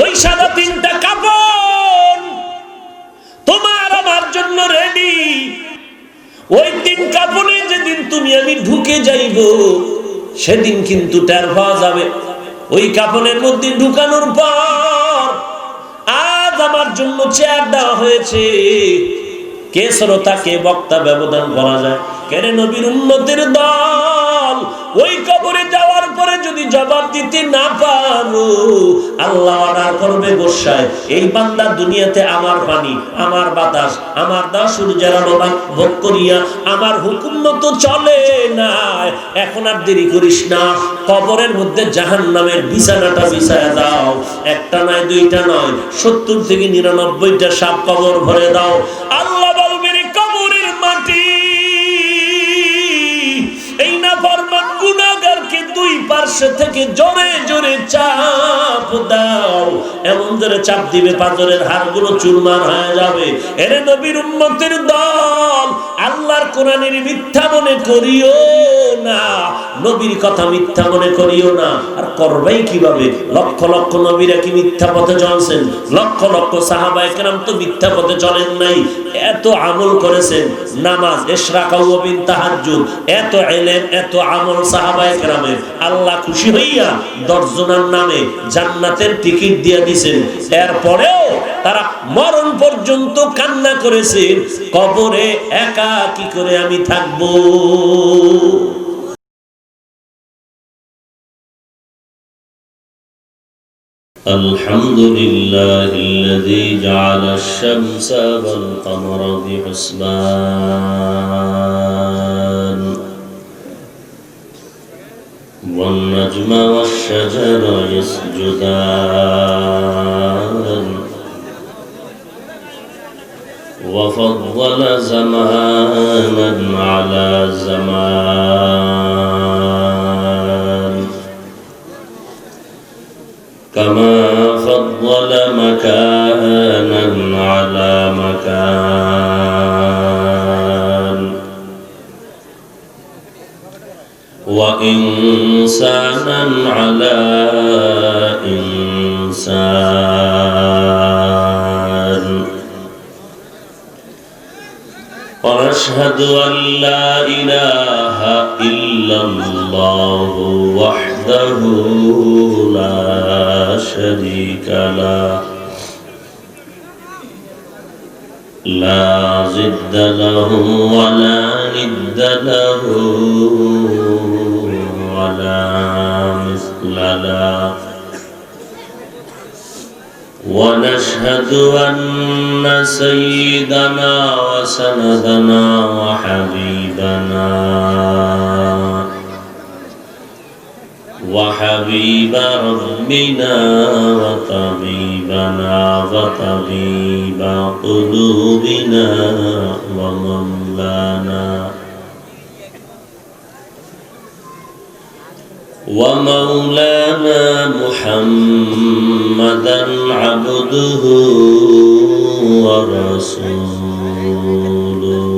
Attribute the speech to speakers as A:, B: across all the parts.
A: ওই সাদা তিনটা কাপড় তোমার আমার জন্য রেডি। ওই তিন কাপড়ে যেদিন তুমি আমি ঢুকে যাইব সেদিন কিন্তু টের পাওয়া যাবে। ওই কাপড়ের মধ্যে ঢুকানোর পর আজ আমার জন্য চেয়ার দেওয়া হয়েছে, কে শ্রোতা কে বক্তা ব্যবধান করা যায়। কেন নবীর উম্মতের দল ওই কবরে যাওয়ার পরে যদি জবাব দিতে না পারো, আল্লাহ অর্ডার করবে গোসায়, এই বান্দা দুনিয়াতে আমার পানি, আমার বাতাস, আমার দাও সূর্যের আলো ভোগ করিয়া আমার হুকুম মতো চলে না, এখন আর দেরি করিস না, কবরের মধ্যে জাহান্নামের বিছানাটা বিছায়া দাও। একটা নয়, দুইটা নয়, 70 থেকে 99টা সাপ কবর ভরে দাও। আল্লাহ বলবেন কবরের মাটি এই নাফরমান গুনাহগারকে দুই পার্শ্ব থেকে জোরে জোরে চাপ দাও। এমন জোরে চাপ দিবে পাথরের হাড়গুলো চুরমার হয়ে যাবে। এরে নবীর উম্মতের দল, আল্লাহর কোরআনের মিথ্যা মনে করিও না, নবীর কথা মিথ্যা মনে করিও না। আর করবেই কিভাবে? লক্ষ লক্ষ নবীরা কি মিথ্যা পথে চলছেন? লক্ষ লক্ষ সাহাবায়ে কেরাম তো মিথ্যা পথে চলেন নাই, এত আমল করেছেন। নামাজ, ইশরাক ওয়া বিন তাহাজ্জুদ, এত ইলম, এত আমল সাহাবায়ে কেরামের। আল্লাহ খুশি হইয়া 10 জনের নামে জান্নাতের টিকিট দিয়ে দিয়েছেন। এরপরেও তারা মরণ পর্যন্ত কান্না করেছেন, কবরে একা কি করে আমি থাকবো। আলহামদুলিল্লাহিল্লাযী জাআলাশ শামসা ওয়াল কমারা বিহুসবান ওয়ান নাজমা ওয়াশ শাজারা ইয়াসজুদান ওয়া ফাদ্দালা জামানান আলা জামান كما فضل مكانا على مكان وإنسانا على إنسان ونشهد أن لا إله إلا الله وحده لا شريك له لا ضد له ولا ند له ولا مثل له ونشهد أن سيدنا وسندنا وحبيبنا وحبيب ربنا وطبيبنا وطبيب قلوبنا ومولانا محمدا عبده ورسوله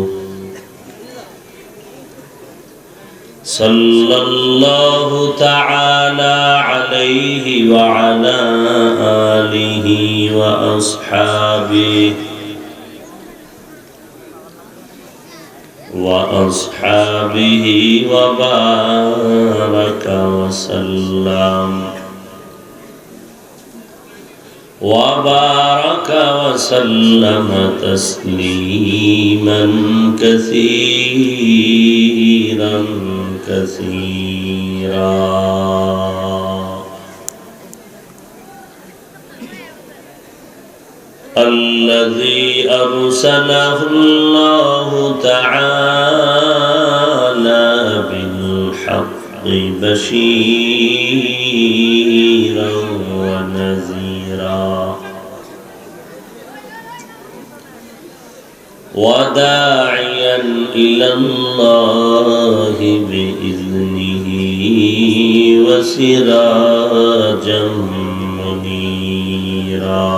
A: صلى الله تعالى عليه وعلى آله وأصحابه وبارك وسلم تسليما كثيرا الذي أرسله الله تعالى بالحق بشيرا ونذيرا وداعيا إلى الله بإذنه وسراجا منيرا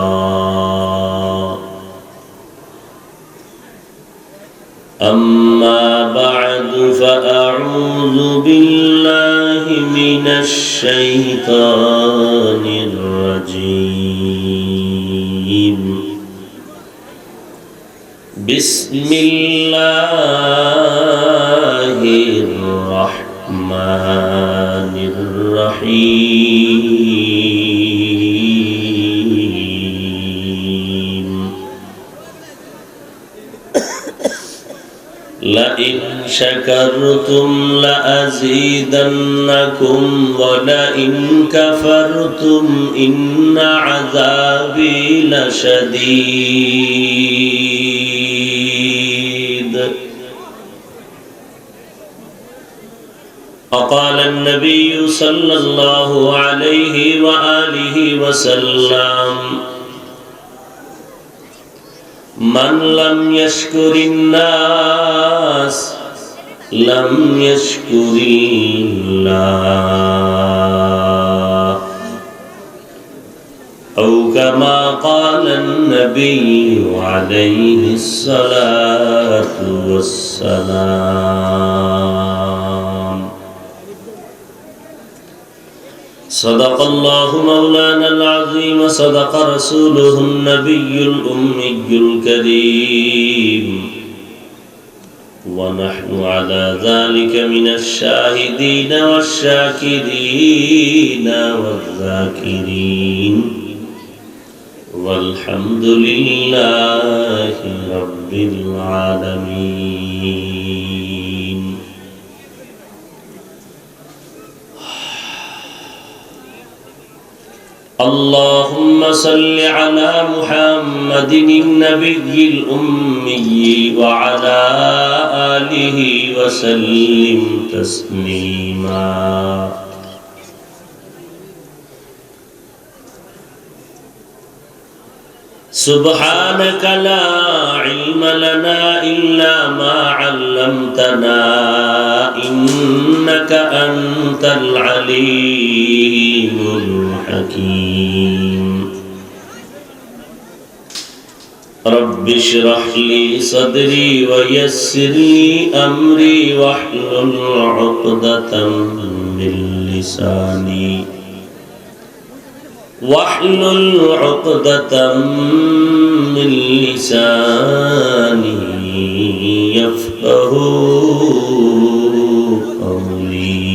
A: أما بعد فأعوذ بالله من الشيطان الرجيم بسم الله الرحمن الرحيم لئن شكرتم لأزيدنكم ولئن كفرتم إن عذابي لشديد وقال النبي صلى الله عليه وآله وسلم من لم يشكر الناس لم يشكر الله أو كما قال النبي عليه الصلاة والسلام صدق الله مولانا العظيم صدق رسوله النبي الأمي الكريم ونحن على ذلك من الشاهدين والشاكرين والذاكرين والحمد لله رب العالمين اللهم صل على محمد النبي الأمي وعلى آله وسلم تسليما سبحانك لا علم لنا إلا ما علمتنا إنك أنت العليم الحكيم رب اشرح لي صدري ويسر لي أمري واحلل عقدة من لساني من لساني يفقه قولي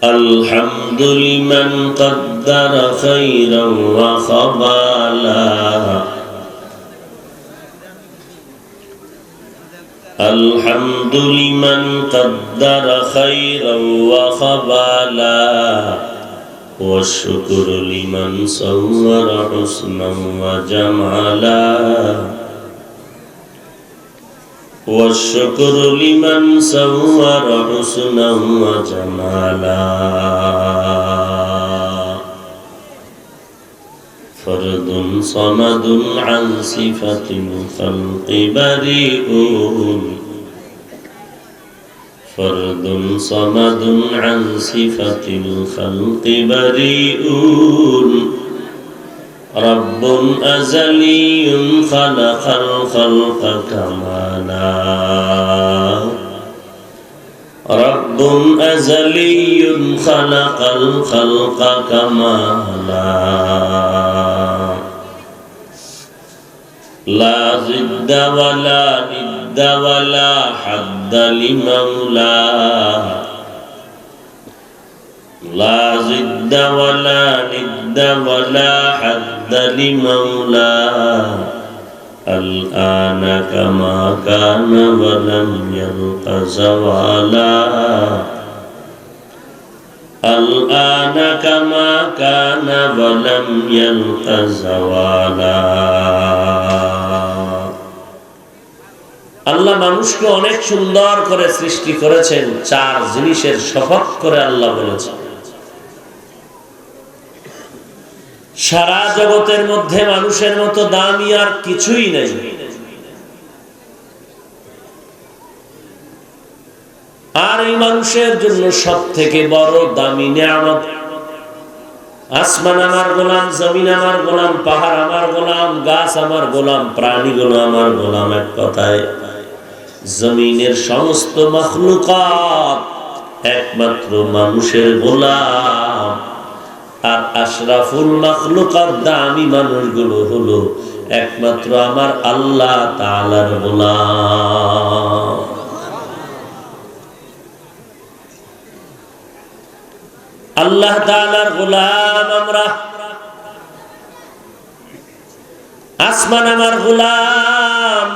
A: الحمد لمن قدر خيرا وخبالا الحمد لمن قدر خيرا وخبالا والشكر لمن صور حسنا وجمالا والشكر لمن صور حسنا وجمالا فرد صمد عن صفة الخلق بريء فرد صمد عن صفة الخلق بريء رب أزلي خلق الخلق كمالا رب أزلي خلق الخلق كمالا لا ضد ولا ند ولا حد لمولاه لا ضد ولا ند ولا حد لمولاه الآن كما كان ولم يلق زوالا الآن كما كان ولم يلق زوالا আল্লাহ মানুষকে অনেক সুন্দর করে সৃষ্টি করেছেন চার জিনিসের শপথ করে আল্লাহ বলেছেন সারা জগতের মধ্যে মানুষের মতো দামি আর কিছুই নেই আর এই মানুষের জন্য সবথেকে বড় দামি নিয়ামত আসমান আমার গোলাম, জমিন আমার গোলাম, পাহাড় আমার গোলাম, গাছ আমার গোলাম, প্রাণীগুলো আমার গোলাম। এক কথায় জমিনের সমস্ত মাখলুকাত একমাত্র মানুষের গোলাম। আর আশরাফুল মাখলুকাত দামি মানুষগুলো হলো একমাত্র আমার আল্লাহ তাআলার গোলাম। আল্লাহ তাআলার গোলাম আমরা। আসমান আমার গোলাম,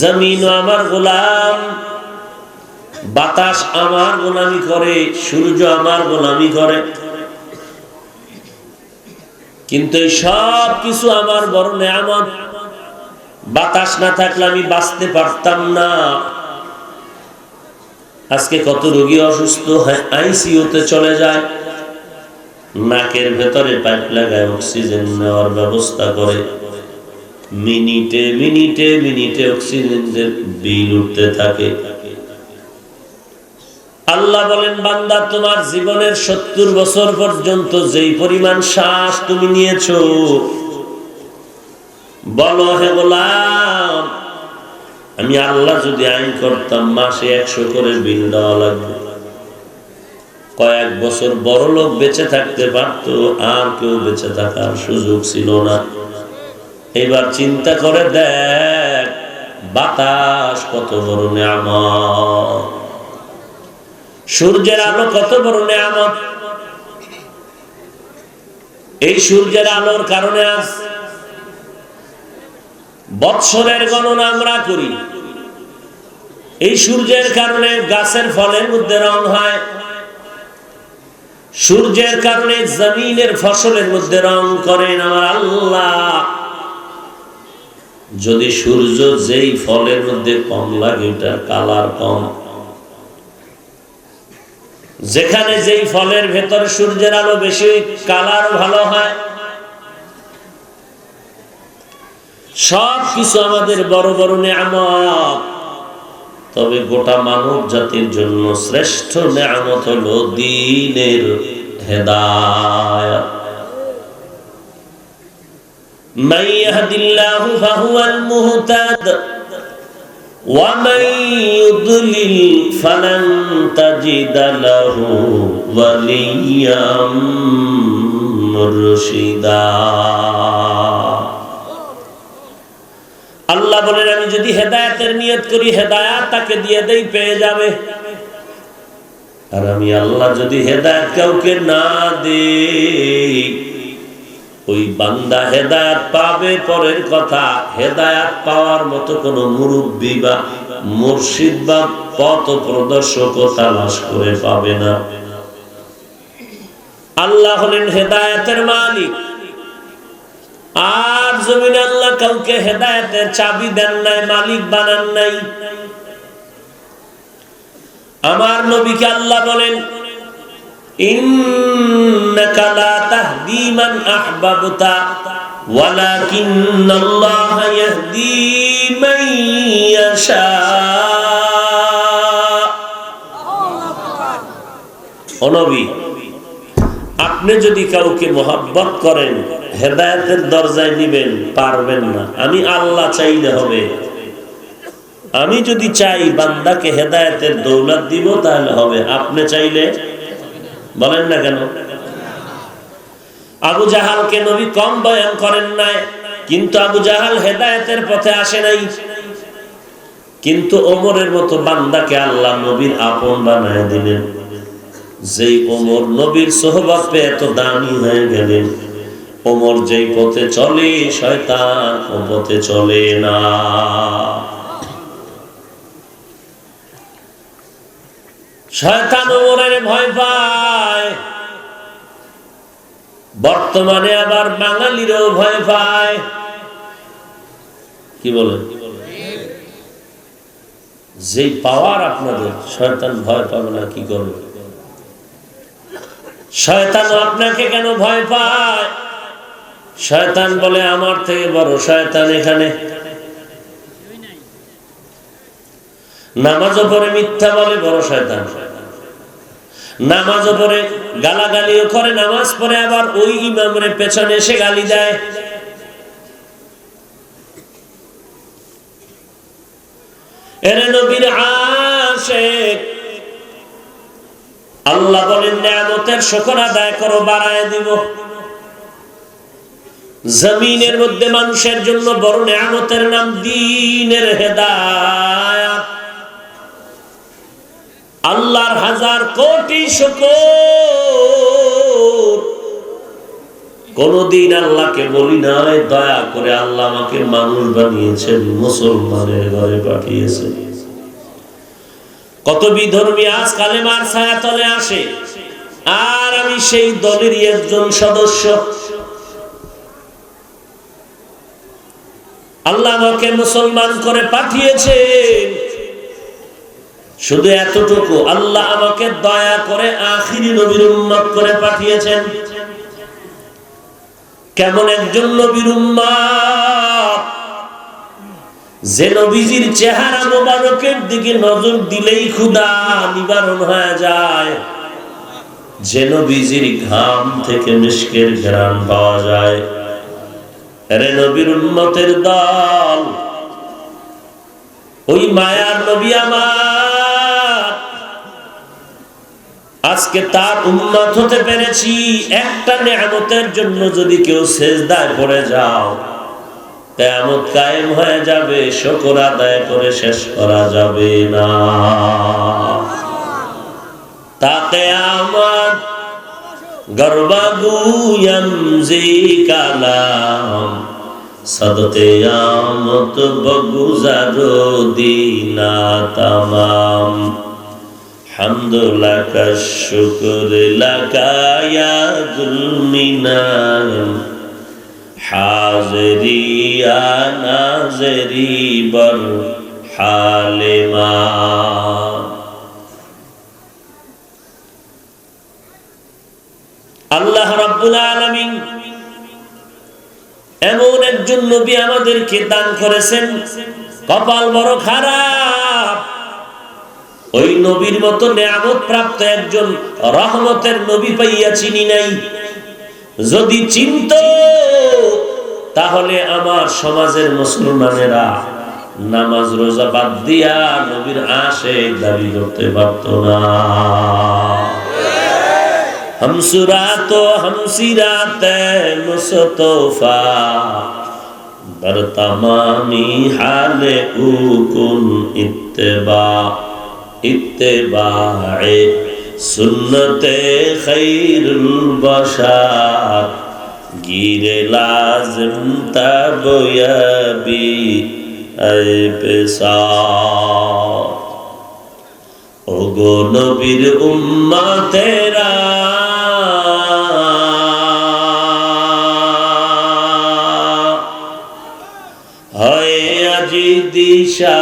A: জমিন আমার গোলাম, বাতাস আমার গোলামি করে, সূর্য আমার গোলামি করে। কিন্তু এই সব কিছু আমার বড় নেয়ামত। বাতাস না থাকলে আমি বাঁচতে পারতাম না। আজকে কত রোগী অসুস্থ হয়, আইসিইউতে চলে যায়, নাকের ভেতরে পাইপ লাগায় অক্সিজেন নেওয়ার ব্যবস্থা করে, মিনিটে মিনিটে মিনিটে অক্সিজেনের বিল উঠতে থাকে। আল্লাহ বলেন, বান্দা তোমার জীবনের 70 বছর পর্যন্ত যেই পরিমাণ শ্বাস তুমি নিয়েছো, বলো হে গোলাম, আমি আল্লাহ যদি আইন করতাম মাসে 100 করে বিল দেওয়া লাগবে। কয়েক বছর বড় লোক বেঁচে থাকতে পারত, আর কেউ বেঁচে থাকার সুযোগ ছিল না। এবার চিন্তা করে দেখ, বাতাস কত বড় নেয়ামত, সূর্যের আলো কত বড় নেয়ামত। এই সূর্যের আলোর কারণে আজ বৎসরের গণনা আমরা করি। এই সূর্যের কারণে গাছের ফলের মধ্যে রং হয়, সূর্যের কারণে জমিনের ফসলের মধ্যে রং করেন আমার আল্লাহ। যদি সূর্য যেই ফলের মধ্যে কম লাগে, ওটার কালার কম। যেখানে যেই ফলের ভেতরে সূর্যের আলো বেশি, কালার ভালো হয়। সব কিছু আমাদের বড় বড় নেয়ামত। তবে গোটা মানব জাতির জন্য শ্রেষ্ঠ নেয়ামত হলো দ্বীনের হেদায়েত। মান ইয়াহদিল্লাহু ফাহুয়াল মুহতাদ ওয়া মান ইউদ্লিল ফালান তাজিদা লাহু ওয়ালিয়্যাম মুরশিদা। আল্লাহ বলেন, আমি যদি হেদায়েতের নিয়ত করি, হেদায়েত তাকে দিয়ে দেই, পেয়ে যাবে। আর আমি আল্লাহ যদি হেদায়েত কাউকে না দেই, ওই বান্দা হেদায়েত পাবে পরের কথা, হেদায়েত পাওয়ার মতো কোন মুরব্বি বা মুর্শিদ বা পথ প্রদর্শক তালাশ করে পাবে না। আল্লাহ হলেন হেদায়েতের মালিক। আর জমিনে আল্লাহ কাউকে হেদায়েতের চাবি দেন নাই, মালিক বানান নাই। আমার নবীকে আল্লাহ বলেন, ইন্নাকা লা তাহদি মান আহবাবতা ওয়ালাকিন্নাল্লাহা ইয়াহদি মান ইয়াশা। ও নবী, আপনি যদি কাউকে মহব্বত করেন, হেদায়েতের দরজায় নিবেন, পারবেন না। আমি আল্লাহ চাইলে হবে। আমি যদি চাই বান্দাকে হেদায়েতের দৌলত দিব, তাহলে হবে। আপনি চাইলে বলেন না কেন? আবু জাহালকে নবী কম বয়ান করেন নাই, কিন্তু আবু জাহাল হেদায়েতের পথে আসে নাই। কিন্তু ওমরের মতো বান্দাকে আল্লাহ নবীর আপন বানায় দিলেন। যেই ওমর নবীর সোহবতে এত দামি হয়ে গেলেন, ওমর যেই পথে চলে, শয়তান ও পথে চলে না। শয়তান ওমরের ভয় পায়, বর্তমানে আবার বাঙালিরও ভয় পায়। কি বলেন? যেই পাওয়ার আপনাদের, শয়তান ভয় পাবে না কি করবে? শয়তান আপনাকে কেন ভয় পায়? শয়তান বলে, আমার থেকে বড় শয়তান এখানে। নামাজও পড়ে মিথ্যা বলে, বড় শয়তান। নামাজও পড়ে, গালাগালিও করে, নামাজ পড়ে আবার ওই ইমামের পেছনে এসে গালি দেয়। এরে নবীর আশিক, আল্লাহ বলেন নিয়ামতের শুকর আদায় করো, বাড়ায় দিব। জমিনের মধ্যে মানুষের জন্য বড় নিয়ামতের নাম দ্বীনের হেদায়েত। আল্লাহর হাজার কোটি শুকর। কোনদিন আল্লাহকে বলি নাই দয়া করে আল্লাহ আমাকে মানুষ বানিয়েছেন, মুসলমানের ঘরে পাঠিয়েছেন। কত বিধর্মী আজ কালেমার ছায়াতলে আসে, আর আমি সেই দলেরই একজন সদস্য। আল্লাহ আমাকে মুসলমান করে পাঠিয়েছেন। শুধু এতটুকু, আল্লাহ আমাকে দয়া করে আখিরি নবীর উম্মত করে পাঠিয়েছেন। কেমন একজন নবীর উম্মত, যে নবীজির চেহারা মোবারকের দিকে নজর দিলেই ক্ষুধা নিবারণ হয়ে যায়, যে নবীজির ঘাম থেকে মিশকের ঘ্রাণ পাওয়া যায়। আরে নবীর উম্মতের দল, ওই মায়ার নবী আমার, আজকে তার উম্মত হতে পেরেছি। একটা নিয়ামতের জন্য যদি কেউ সেজদায় পড়ে যাও, কিয়ামত কায়েম হয়ে যাবে, শুকর আদায় করে শেষ করা যাবে না। তা কিয়ামত গর্বাগুয়াম জি কালাম, সদকিয়ামত বগুজারো দিনা তামাম। হামদুলিল্লাহ শুকর লাকা ইয়া যুলমিনান, হাজিরি ইয়া নাজিরি বর হালিমা। আল্লাহ রাব্বুল আলামিন এমন একজন নবী আমাদেরকে দান করেছেন, কপাল বড় খারাপ। ওই নবীর মতো নিয়ামত প্রাপ্ত একজন রহমতের নবী পাইয়া চিনি নাই। যদি চিনত, তাহলে আমার সমাজের মুসলমানেরা নামাজ রোজা বাদ দিয়া নবীর আশিক দাবি করতে পারত না। हमसुरात हमसिरात मुस्तफा बरतमामी हाले उकुन इत्तिबा इत्तिबाए सुन्नते खैरुल बशार गिरे लाजिम तबयबी ऐ पेशा। ओगो नबीर उम्मतेरा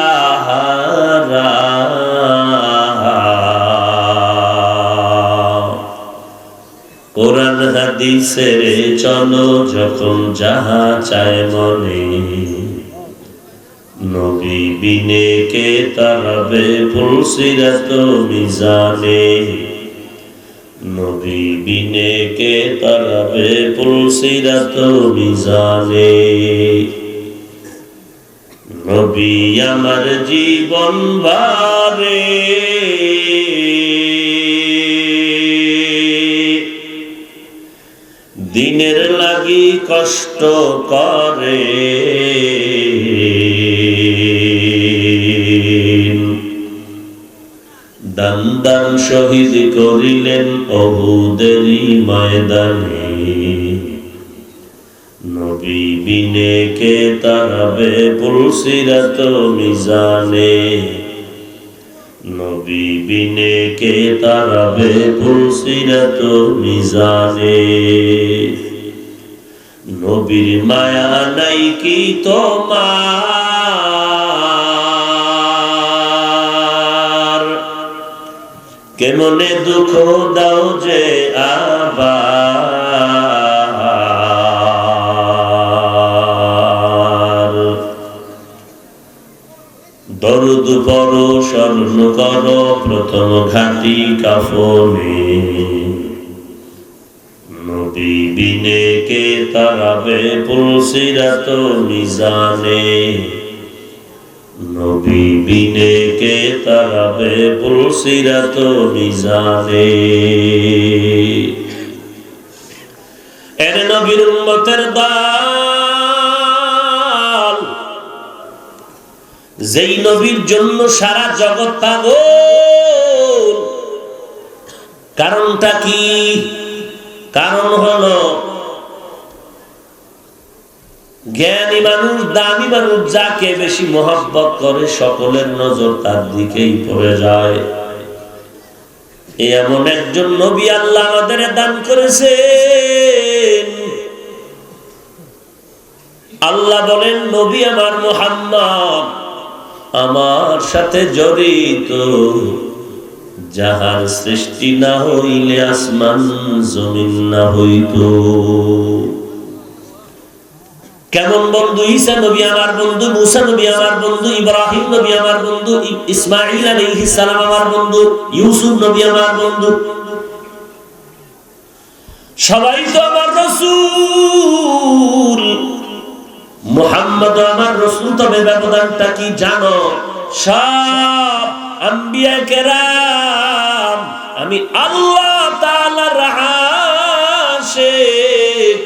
A: দিশাহারা, কোরআন হাদিসের চলো যখন যাহা চায় মনে, নবী বিনে কে তারাবে পুলসিরাত মিজানে, নবী বিনে কে তারাবে পুলসিরাত মিজানে। নবী আমার জীবন বারে, দিনের লাগি কষ্ট করে, দান দান শহীদ করিলেন উহুদেরই ময়দানে। নবী বিনে কে তারাবে পুলসিরাত মিজানে, নবী বিনে কে তারাবে পুলসিরাত মিজানে। নবীর মায়া নাই কি তোমার, কেমনে দুঃখ দাও যে আবার। দরুদ পড়ো স্মরণ করো প্রথম ঘাটি কাফনে, নবী বিনে কে তারাবে পুলসিরাত মিজানে, নবী বিনে কে তারাবে পুলসিরাত মিজানে। এর নবীর উম্মতের দল, যেই নবীর জন্য সারা জগৎ পাগল। কারণটা কি? কারণ হলো জ্ঞানী মানুষ, দামি মানুষ যাকে বেশি মহব্বত করে সকলের নজর তার দিকেই পড়ে যায়। এমন একজন নবী আল্লাহ আমাদের দান করেছেন। আল্লাহ বলেন, নবী আমার মুহাম্মদ আমার সাথে জড়িত, যাহার সৃষ্টি না হইলে আসমান জমিন না হইত। কেমন বন্ধু? ঈসা নবী আমার বন্ধু, মুসা নবী আমার বন্ধু, ইব্রাহিম নবী আমার বন্ধু, ইসমাঈল আলাইহিস সালাম আমার বন্ধু, ইউসুফ নবী আমার বন্ধু। সবাই তো আমার রাসূল। মুহাম্মদ আমার রাসূল। তবে ব্যবধানটা কি জানো? সব আম্বিয়া কেরাম আমি আল্লাহ তাআলার আশিক,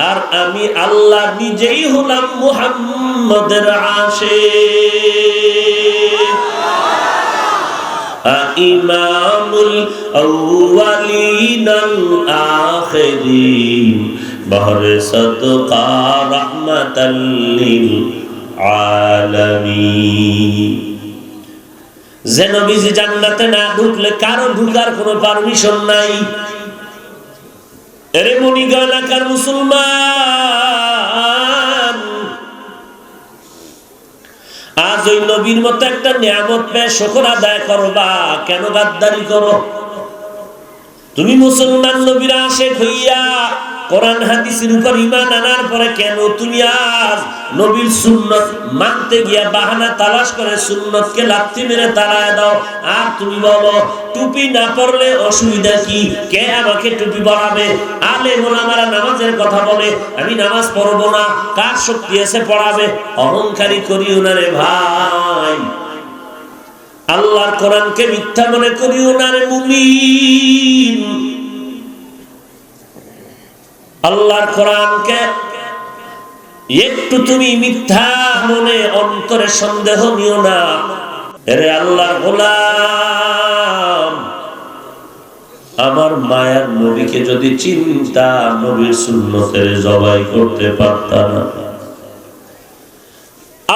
A: আর আমি আল্লাহ নিজেই হলাম মুহাম্মদের আশিক। ইমামুল আউয়ালিন আল আখিরিন বহরে সদকা রাহমাতাল লিল আলামিন। যে নবীজি জান্নাতে না ঢুকলে কারো ঢুকার কোনো পারমিশন নাই। এরে মনিগণ এলাকার মুসলমান, আজ ওই নবীর মতো একটা নিয়ামত পেয়ে শুকর আদায় করবা, কেন গাদ্দারি করো? তুমি মুসলমান নবীর আশিক হইয়া কোরআন হাদিসের উপর ঈমান আনার পরে কেন তুমি আজ নবীর সুন্নাত মানতে গিয়া বাহানা তালাশ করে সুন্নাতকে লাথি মেরে তাড়ায় দাও? আর তুমি বলো টুপি না পরলে অসুবিধা কি? কে আমাকে টুপি পরাবে? আলেম ওলামারা নামাজের কথা বলে, আমি নামাজ পড়বো না। কার শক্তি আছে পড়াবে? অহংকারী করিও না রে ভাই। আল্লাহর কোরআনকে মিথ্যা মনে করিও না রে মুমিন। আল্লাহর কোরআনকে একটু তুমি মিথ্যা মনে অন্তরে সন্দেহ নিও না। এরে আল্লাহর গোলাম, আমার মায়ার নবীকে যদি চিন্তা, নবীর সুন্নতের জবাই করতে পারতাম না।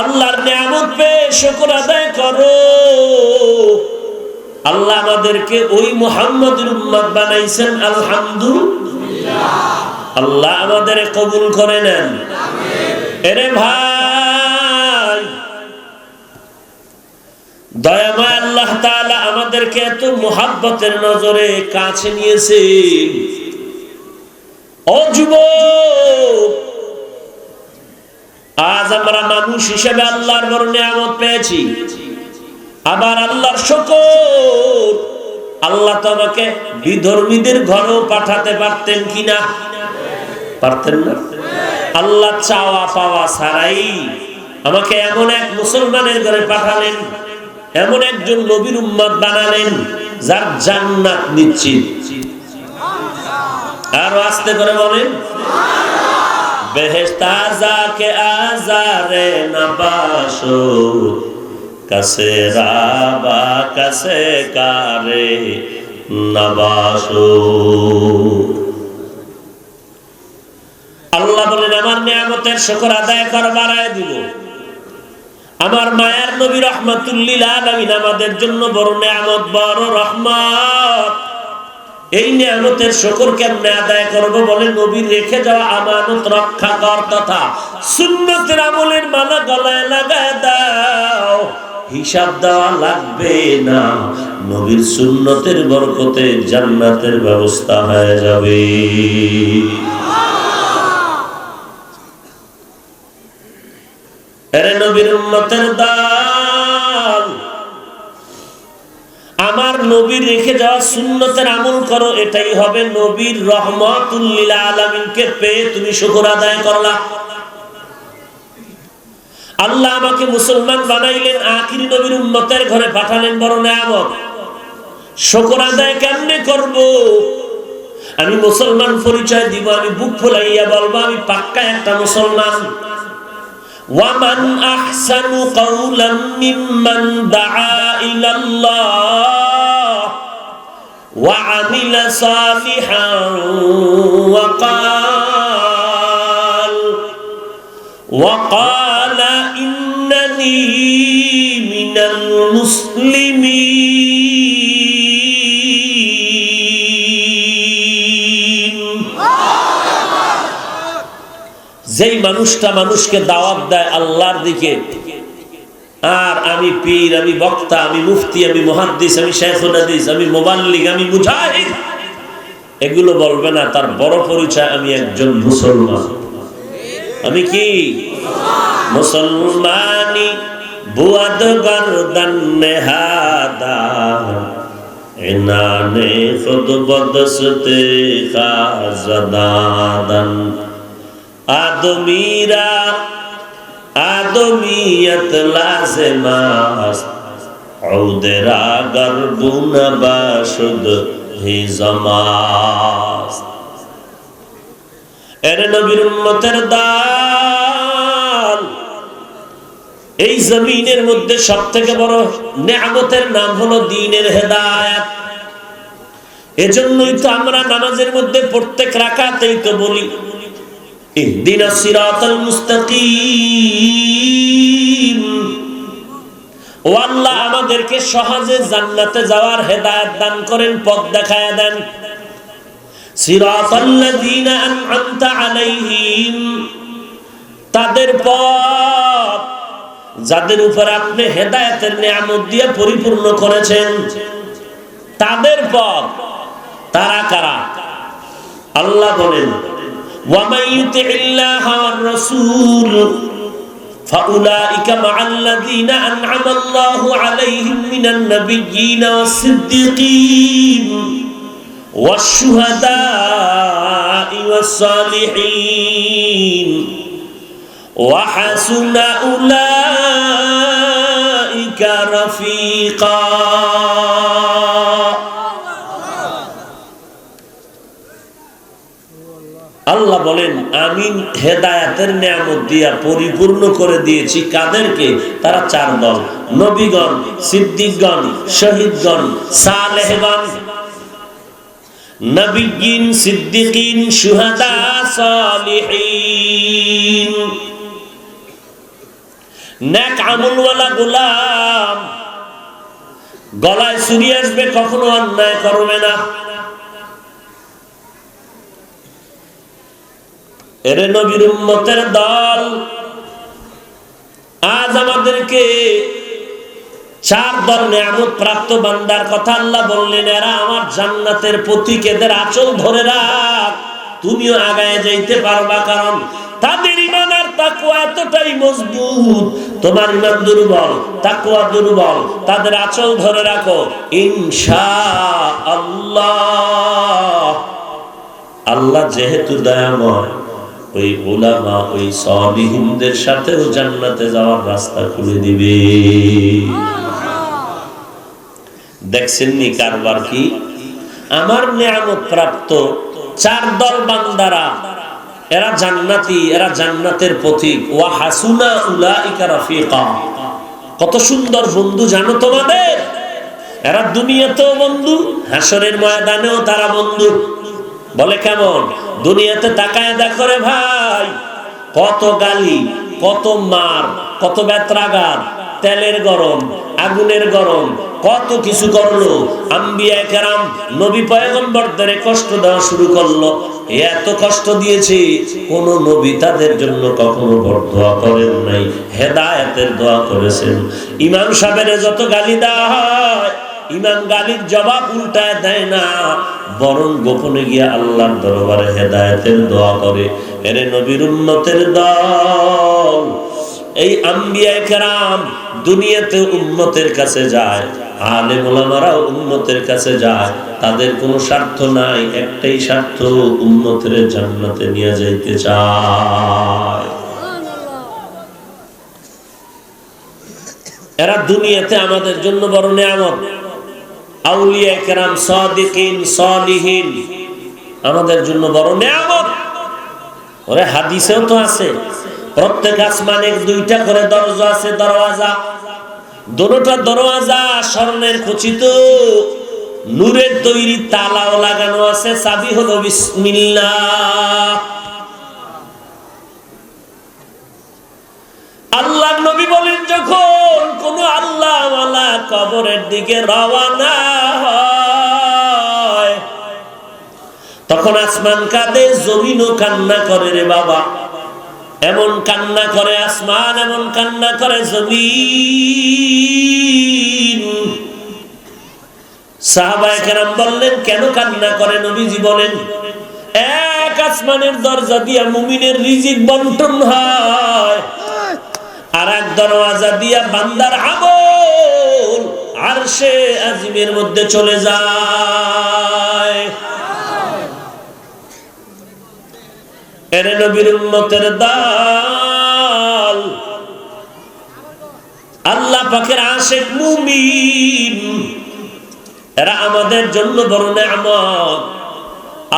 A: আল্লাহর নিয়ামত পেয়ে শুকর আদায় করো। আল্লাহ আমাদেরকে ওই মুহাম্মদের উম্মত বানাইছেন, আলহামদুলিল্লাহ। আল্লাহ আমাদের কবুল করে নেন। এরে ভাই, দয়াময় আল্লাহ তাআলা আমাদেরকে এত মুহাব্বতের নজরে কাছে নিয়েছে। ও যুবক, আজ আমরা মানুষ হিসেবে আল্লাহর বড় নিয়ামত পেয়েছি। আবার আল্লাহর শুকর, আল্লাহ তো আমাকে বিধর্মীদের ঘরেও পাঠাতে পারতেন কিনা? পারতেন না? আল্লাহ চাওয়া পাওয়া ছাড়াই আমাকে এমন এক মুসলমানের ঘরে পাঠালেন, এমন একজন নবীর উম্মত বানালেন যার জান্নাত নিশ্চিত। আর আস্তে করে বলেন, বেহেশত যাকে আজারে নবাসো কাছে রাবা কাছে কারে নবাসো। আল্লাহ বলেন, আমার নিয়ামতের শুকর আদায় কর, বাড়ায় দিব। আমার মায়ার নবী রাহমাতুল লিল আলামিন আমাদের জন্য বড় নিয়ামত, বড় রহমত। এই নিয়ামতের শুকর কেমনে আদায় করব? বলে, নবীর রেখে যাওয়া আমানত রক্ষা কর, তথা সুন্নতের আমলের মালা গলায় লাগায় দাও। হিসাব দেওয়া লাগবে না, নবীর সুন্নতের বরকতে জান্নাতের ব্যবস্থা হয়ে যাবে। এরে নবীর উম্মতের দল, নবীর রেখে যাওয়া সুন্নতের আমল করো, এটাই হবে নবীর রহমাতুল লিল আলামিনকে পেয়ে তুমি শুকর আদায় করলা। আল্লাহ আমাকে মুসলমান বানাইলেন, আখিরি নবীর উম্মতের ঘরে পাঠালেন, বড় নেয়ামত। শুকর আদায় কেমনে করব? আমি মুসলমান পরিচয় দিব, আমি বুক ফুলাইয়া বলবো আমি পাক্কা একটা মুসলমান। ওয়ামান আহসানু কাওলাম মিম্মান দাআ ইলাল্লাহ ওয়া আমিলা সালিহান ওয়া ক্বালা ইন্নানী মিনাল মুসলিমিন। যেই মানুষটা মানুষকে দাওয়াত দেয় আল্লাহর দিকে, আর আমি পীর, আমি বক্তা, আমি মুফতি, আমি মুহাদ্দিস, আমি শাইখুল হাদিস, আমি মুবাল্লিগ, আমি মুজাহিদ, এগুলো বলবে না। তার বড় পরিচয় আমি একজন মুসলমান। আমি কি মুসলমানি বুয়াদ গর্দান নেহাদা ইনানে খুদ বদসতে খাজদাদান আদমিরা আদমিয়ত লাজমাস ঔদেরা গরবুন বাশুদ হি জামাস। এর নবীর উম্মতের দান, এই জমিনের মধ্যে সবথেকে বড় নেয়ামতের নাম হলো দ্বীনের হেদায়েত। এজন্যই তো আমরা নামাজের মধ্যে প্রত্যেক রাকাতেই তো বলি ইহদিনাস সিরাতাল মুস্তাকিম। ও আল্লাহ, আমাদেরকে সহজে জান্নাতে যাওয়ার হেদায়েত দান করেন, পথ দেখায়া দেন। সিরাতাল্লাযীনা আন'আমতা আলাইহিম, তাদের পথ যাদের উপর আপনি হেদায়েতের নিয়ামত দিয়ে পরিপূর্ণ করেছেন, তাদের পথ। তারা কারা? আল্লাহ বলেন وَمَن يُطِعِ اللَّهَ وَالرَّسُولَ فَأُولَئِكَ مَعَ الَّذِينَ أَنْعَمَ اللَّهُ عَلَيْهِم مِّنَ النَّبِيِّينَ وَالصِّدِّيقِينَ وَالشُّهَدَاءِ وَالصَّالِحِينَ وَحَسُنَ أُولَئِكَ رَفِيقًا। আল্লাহ বলেন আমি হেদায়েতের নিয়ামত দিয়া পরিপূর্ণ করে দিয়েছি কাদেরকে? তারা চার দল: নবীগণ, সিদ্দিকগণ, শহীদগণ, সালেহগণ। নবীগণ, সিদ্দিকিন, শুহাদা, সালিহিন। নেক আমলওয়ালা গোলাম, গলায় ছুরি আসবে, কখনো অন্যায় করবে না। এর নবীর উম্মতের দল। আজ আমাদেরকে চার দল নিয়ামত প্রাপ্ত বান্দার কথা আল্লাহ বললেন, এরা আমার জান্নাতের প্রতীক, এদের আঁচল ধরে রাখ, তুমিও আগায় যাইতে পারবা। কারণ তাদের ঈমান আর তাকওয়া এতটাই মজবুত, তোমার ঈমান দুর্বল, তাকওয়া দুর্বল, তাদের আঁচল ধরে রাখো, ইনশাআল্লাহ। আল্লাহ যেহেতু দয়াময়, ওই উলামা, ওই সালিহিনদের সাথেও জান্নাতে যাওয়ার রাস্তা খুলে দিবে। দেখছেন নি কারবার কি? আমার নিয়ামত প্রাপ্ত চার দল বান্দারা, এরা জান্নাতি, এরা জান্নাতের পথিক। ওয়া হাসুনা উলাইকা রাফিকা, কত সুন্দর বন্ধু জানো তোমাদের। এরা দুনিয়াতেও বন্ধু, হাসরের ময়দানেও তারা বন্ধু। বলে কেমন? দুনিয়াতে তাকায় দেখো রে ভাই, কত গালি, কত মার, কত বেত্রাঘাত, তেলের গরম, আগুনের গরম, কত কিছু করলো। আম্বিয়া কেরাম, নবী পয়গম্বরদের কষ্ট দেওয়া শুরু করলো। এত কষ্ট দিয়েছে, কোন নবী তাদের জন্য কখনো বরদোয়া করেন নাই, হেদায়েতের দোয়া করেছেন। ইমাম সাহেবের যত গালি দেওয়া হয়, ইমাম গালির জবাব উল্টায় দেয় না, বরং গোপনে গিয়ে আল্লাহর দরবারে হেদায়েতের দোয়া করে। এরে নবীর উম্মতের দল, এই আম্বিয়ায়ে কেরাম দুনিয়াতে উম্মতের কাছে যায়, আলেম ওলামারা উম্মতের কাছে যায়, তাদের কোনো স্বার্থ নাই, একটাই স্বার্থ, উম্মতের জান্নাতে নিয়ে যাইতে চায়। এরা দুনিয়াতে আমাদের জন্য বড় নেয়ামত। আউলিয়া কেরাম সাদিকিন সালিহিন আমাদের জন্য বড় নেয়ামত। ওরে হাদিসেও তো আছে, প্রত্যেক আসমানে দুইটা করে দরজা আছে, দরওয়াজা। দুটোটা দরওয়াজা স্বর্ণের খচিত, নূরের তৈরি, তালাও লাগানো আছে, চাবি হলো বিসমিল্লাহ। আল্লাহ নবী বলেন, যখন কোন আল্লাহ ওয়ালা কবরের দিকে রওনা হয়, তখন আসমান কাঁদে, জমিনও কান্না করে রে বাবা। এমন কান্না করে আসমান, এমন কান্না করে জমিন। সাহাবায়ে কেরাম বললেন, কেন কান্না করে? নবীজি বলেন, এক আসমানের দরজা দিয়া মুমিনের রিজিক বন্টন হয়, আর এক দরওয়াজা দিয়া বান্দার আমল আরশে আজিমের মধ্যে চলে যায়। এরে নবীর উম্মতের দল, আল্লাহ পাকের আশিক মুমিন, এরা আমাদের জন্য বড় নেয়ামত।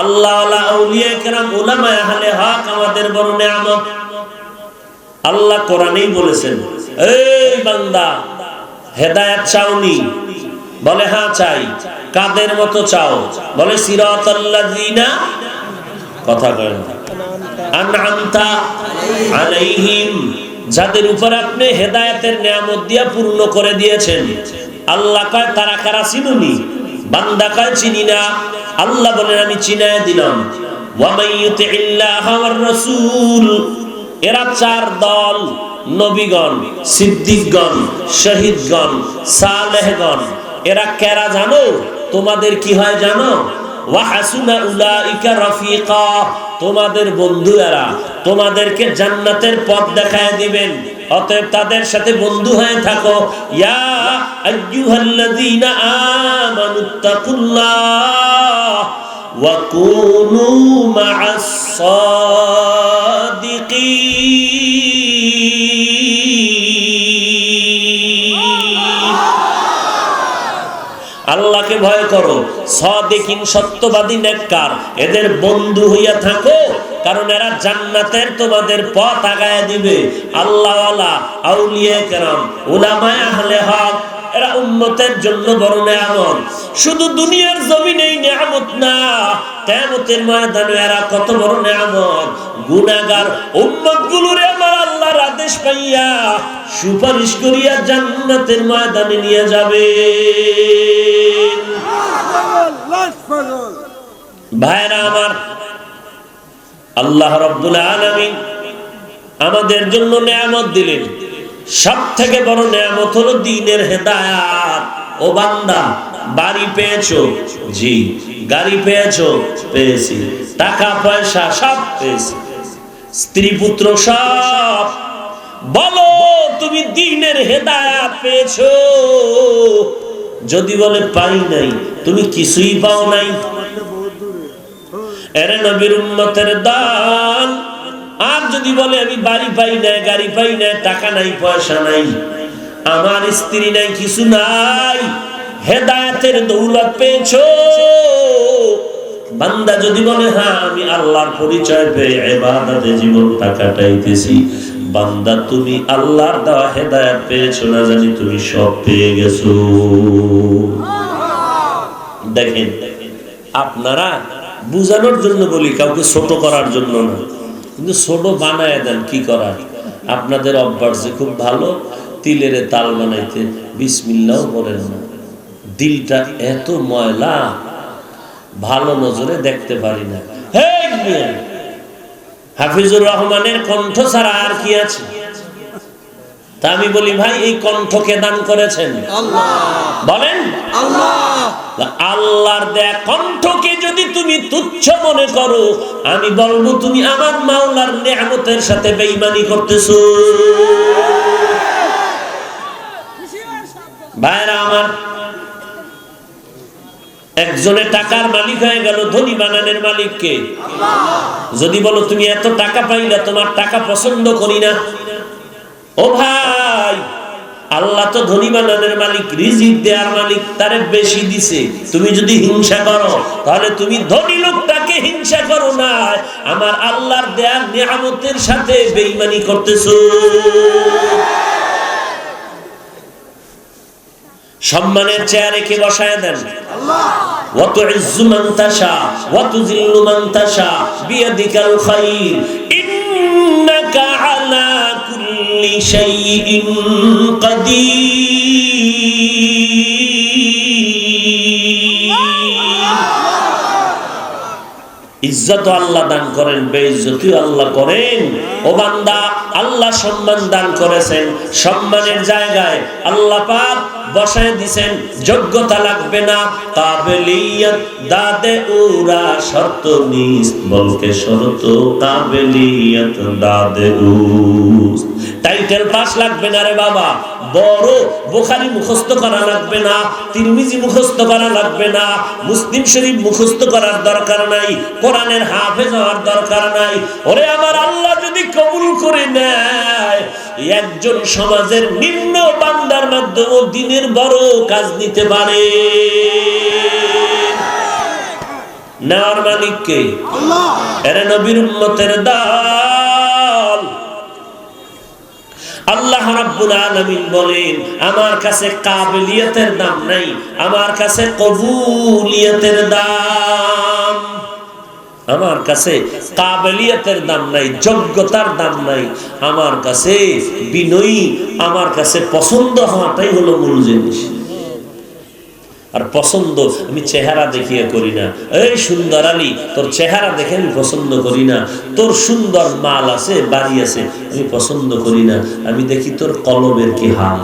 A: আল্লাহ ওয়ালা আউলিয়া কেরাম উলামায়ে আহলে হক আমাদের বড় নেয়ামত। আল্লাহ কোরআনেই বলেছেন, এই বান্দা হেদায়েত চাওনি? বলে হ্যাঁ চাই। কাদের মতো চাও? বলে সিরাতাল্লাযিনা, কথা কয় না, আনআমতা আলাইহিম, যাদের উপর আপনি হেদায়েতের নিয়ামত দিয়া পূর্ণ করে দিয়েছেন। আল্লাহ কয়, তারা কারা চিনুনি? বান্দা কয় চিনি না। আল্লাহ বলেন, আমি চিনায়ে দিলাম। ওয়া মাইয়ুতিল্লাহা ওয়ার রাসূল, এরা চার দল, নবীগণ, সিদ্দিকগণ, শহীদগণ, সালেহগণ। এরা কারা জানো? তোমাদের কি হয় জানো? ওয়া হাসুনা উলাইকা রাফিকা, তোমাদের বন্ধু এরা, তোমাদেরকে জান্নাতের পথ দেখায় দিবেন। অতএব তাদের সাথে বন্ধু হয়ে থাকো। ইয়া আইয়ুহাল্লাযীনা আমানুত্তাকুল্লাহ ওয়া কুনু মা'আস সাদিকিন, আল্লাহকে ভয় করো, সাদিকিন সত্যবাদী নেককার, এদের বন্ধু হইয়া থাকো, কারণ এরা জান্নাতের তোমাদের পথ আগায় দিবে। আল্লাহ ওয়ালা আউলিয়া কেরাম উলামায়ে আহলে হক এরা উম্মতের জন্য বড় নেয়ামত। শুধু দুনিয়ার জমিনেই নেয়ামত না, কিয়ামতের ময়দানে এরা কত বড় নেয়ামত। গুনাহগার উম্মতগুলোরে আমার আল্লাহর আদেশ পাইয়া সুপারিশ করিয়া জান্নাতের ময়দানে নিয়ে যাবে। ভাইরা আমার, আল্লাহ রাব্বুল আলামিন আমাদের জন্য নেয়ামত দিলেন। সবথেকে বড় নেয়ামত হলো দ্বীনের হেদায়েত। ও বান্দা, বাড়ি পেয়েছো? জি। গাড়ি পেয়েছো? পেয়েছি। টাকা পয়সা সব পেয়েছি, স্ত্রী পুত্র সব। বলো তুমি দ্বীনের হেদায়েত পেয়েছো? যদি বলে পাই নাই, তুমি কিছুই পাও নাই। এরে নবীর উম্মতের দল, আর যদি বলে আমি বাড়ি পাই নাই, গাড়ি পাই নাই, টাকা নাই, পয়সা নাই, আমার স্ত্রী নাই, কিছু নাই, হেদায়েতের দৌলত পেয়েছো? বান্দা যদি বলে হ্যাঁ আমি আল্লাহর পরিচয় পেয়ে ইবাদতে জীবনটা কাটাইতেছি, বান্দা তুমি আল্লাহর দেওয়া হেদায়েত পেয়েছো না জানি তুমি সব পেয়ে গেছো। দেখেন, আপনারা বুঝানোর জন্য বলি, কাউকে ছোট করার জন্য না, কিন্তু ছোট বানায় দেন। কি করার? আপনাদের অভ্যাস যে খুব ভালো, তিলের তাল বানাইতে বিসমিল্লাহও বলেন না। দিলটা এত ময়লা, ভালো নজরে দেখতে পারি না। হাফিজুর রহমানের কণ্ঠ ছাড়া আর কি আছে? তা আমি বলি ভাই এই কণ্ঠকে দান করেছেন আল্লাহ, বলেন আল্লাহ। আল্লাহর দেয়া কণ্ঠকে যদি তুমি তুচ্ছ মনে করো, আমি বলবো তুমি আমার মাওলার নেয়ামতের সাথে বেঈমানি করতেছো। ভাইরা আমার, একজনের টাকার মালিক হয়ে গেল, ধনী বানানের মালিক কে? যদি বলো তুমি এত টাকা পাইলা, তোমার টাকা পছন্দ করি না, ও ভাই, আল্লাহ তো ধনী বানানের মালিক, রিজিক দেওয়ার মালিক, তারে বেশি দিছে। তুমি যদি হিংসা করো, তাহলে তুমি ধনী লোকটাকে হিংসা করো না, আমার আল্লাহর দেওয়ার নিয়ামতের সাথে বেঈমানি করতেছো। সম্মানের চেয়ারে কে বসায় দেন? আল্লাহ। ওয়া তুইজ্জু মান তাশা ওয়া তুযিল্লু মান তাশা বিয়াদিকাল খায়র ইন্নাকা আলা কুল্লি শাইইন কাদির। ইজ্জত আল্লাহ দান করেন, বেইজ্জতিও আল্লাহ করেন। ও বান্দা, আল্লাহ সম্মান দান করেছেন, সম্মানের জায়গায় আল্লাহ পাক বসায় দিবেন। যোগ্যতা লাগবে না, কাবিলিয়ত দাদে উরা শর্ত নিস বলকে শর্ত কাবিলিয়ত দাদে উস। টাইটেল পাস লাগবে না রে বাবা, বড় বুখারী মুখস্থ করা লাগবে না, তিরমিজি মুখস্থ করা লাগবে না, মুসলিম শরীফ মুখস্থ করার দরকার নাই, কোরআনের হাফেজ হওয়ার দরকার নাই। ওরে আমার আল্লাহ যদি কবুল করে নেয়, একজন সমাজের নিম্ন বান্দার মাধ্যমে দিনের বড় কাজ নিতে পারে। নেওয়ার মালিক কে? আল্লাহ। এরে নবীর উম্মতের দল, আল্লাহ রাব্বুল আলামিন বলেন আমার কাছে কাবিলিয়তের দাম নাই, আমার কাছে কবুলিয়তের দাম। আমার কাছে কাবিলিয়তের দাম নাই, যোগ্যতার দাম নাই, আমার কাছে বিনয়ী, আমার কাছে পছন্দ হওয়াটাই হলো মূল জিনিস। আর পছন্দ আমি চেহারা দেখিয়ে করি না। এই সুন্দর আলী, তোর চেহারা দেখে আমি পছন্দ করি না, তোর সুন্দর মাল আছে, বাড়ি আছে, আমি পছন্দ করি না। আমি দেখি তোর কলবের কি হাল।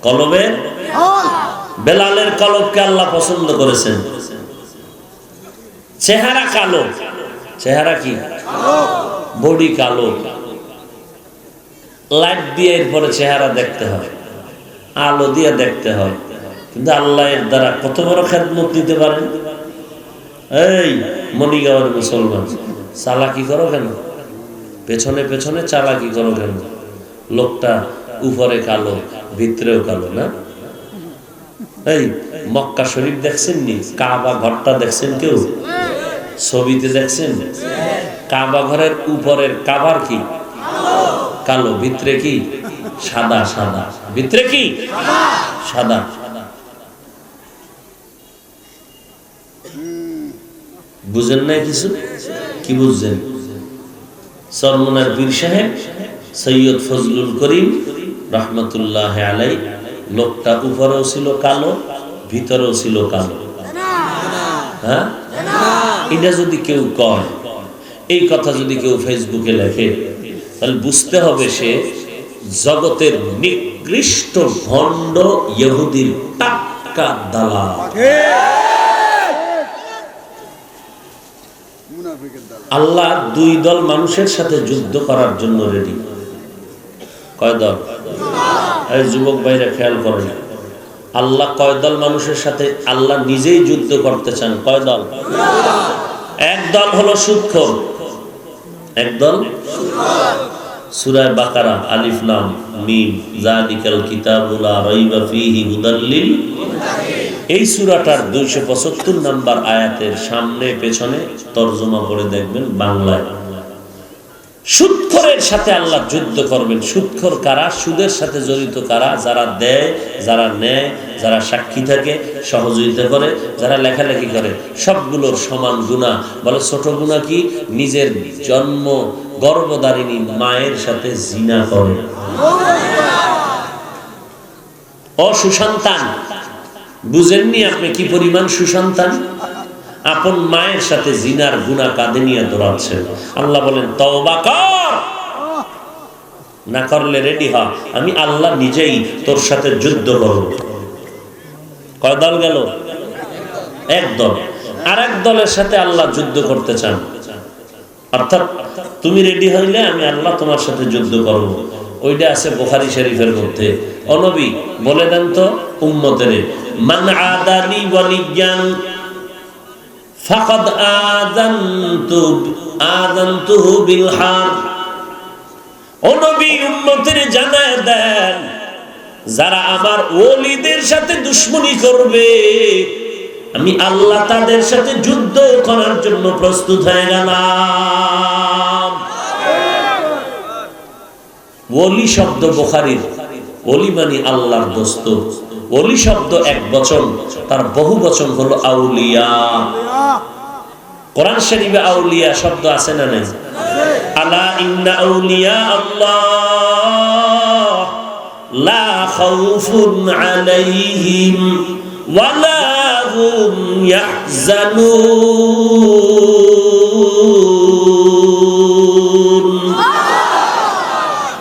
A: কলবের, বেলালের কলবকে আল্লাহ পছন্দ করেছেন। চেহারা কালো, চেহারা কি বডি কালো, লাইট দিয়ে এরপরে চেহারা দেখতে হয়, আলো দিয়ে দেখতে হয়। কিন্তু আল্লাহ এর দ্বারা কত বড় খেদমত দিতে পারেন। এই মনিগাঁওয়ের মুসলমান, চালাকি করো কেন? পেছনে পেছনে চালাকি করো কেন? লোকটা উপরে কালো, ভিতরেও কালো না? এই মক্কা শরীফ দেখছেন নি? কাবা ঘরটা দেখছেন কেউ? ছবিতে দেখছেন? কাবা ঘরের উপরের কাবার কি কালো, ভিতরে কি সাদা? সাদা ভিতরে কি সাদা। বুঝেন না কিছু? কি বুঝছেন? চরমনার পীর সাহেব সৈয়দ ফজলুল করিম রহমতুল্লাহ আলাই, লোকটা উপরেও ছিল কালো, ভিতরেও ছিল কালো। হ্যাঁ, এটা যদি কেউ কয়, এই কথা যদি কেউ ফেসবুকে লেখে, তাহলে বুঝতে হবে সে জগতের নিকৃষ্ট ভণ্ড ইহুদির টাটকা দালাল। আল্লাহ দুই দল মানুষের সাথে যুদ্ধ করার জন্য রেডি। কয় দল? এই যুবক ভাইরা খেয়াল করেন, আল্লাহ কয় দল মানুষের সাথে আল্লাহ নিজেই যুদ্ধ করতে চান? কয় দল? এক দল হলো সুদখোর, এক দল সূরা বাকারা আলিফ লাম মিম যালিকাল কিতাবু লা রাইবা ফীহি হুদাল লিল মুত্তাকিন। এই সূরাটার 275 নম্বর আয়াতের সামনে পেছনে তরজমা করে দেখবেন বাংলায়। সুদখোরের সাথে আল্লাহ যুদ্ধ করবেন। সুদখোর কারা? সুদের সাথে জড়িত কারা? যারা দেয়, যারা নেয়, যারা সাক্ষী থাকে, সহযোগিতা করে, যারা লেখালেখি করে, সবগুলোর সমান গুনাহ। বলে ছোট গুনাহ কি? নিজের জন্ম গর্ভধারিণী মায়ের সাথে জিনা করে। অসুসন্তান, বুঝেননি আপনি কি পরিমাণ সুসন্তান? আপন মায়ের সাথে জিনার গুনাহ কাঁধে নিয়ে দৌড়াচ্ছে। আল্লাহ বলেন তওবা কর, না করলে রেডি হ, আমি আল্লাহ নিজেই তোর সাথে যুদ্ধ করব। কয় দল গেল? এক দল। আর এক দলের সাথে আল্লাহ যুদ্ধ করতে চান, অর্থাৎ তুমি রেডি হইলে আমি আল্লাহ তোমার সাথে যুদ্ধ করব। ওইটা আছে বুখারী শরীফের মধ্যে। ও নবী বলে দেন তো উম্মতের, মান আদালি ওয়ালিয়ান ফাকাদ আযানতুহু বিল হারব। ও নবী উম্মতের জানায় দেন, যারা আমার ওলিদের সাথে দুশমনী করবে আমি আল্লাহ তাদের সাথে যুদ্ধ করার জন্য প্রস্তুত হয়ে গেলাম। ওলি শব্দ বুখারীর, ওলি মানে আল্লাহর দোস্ত। ওলি শব্দ এক বচন, তার বহু বচন হলো আউলিয়া। কোরআন শরীফে আউলিয়া শব্দ আছে না নেই? আলা ইন্না আউলিয়া আল্লাহ লা খাউফুন আলাইহিম ওয়ালা হুম ইয়াহজানুন।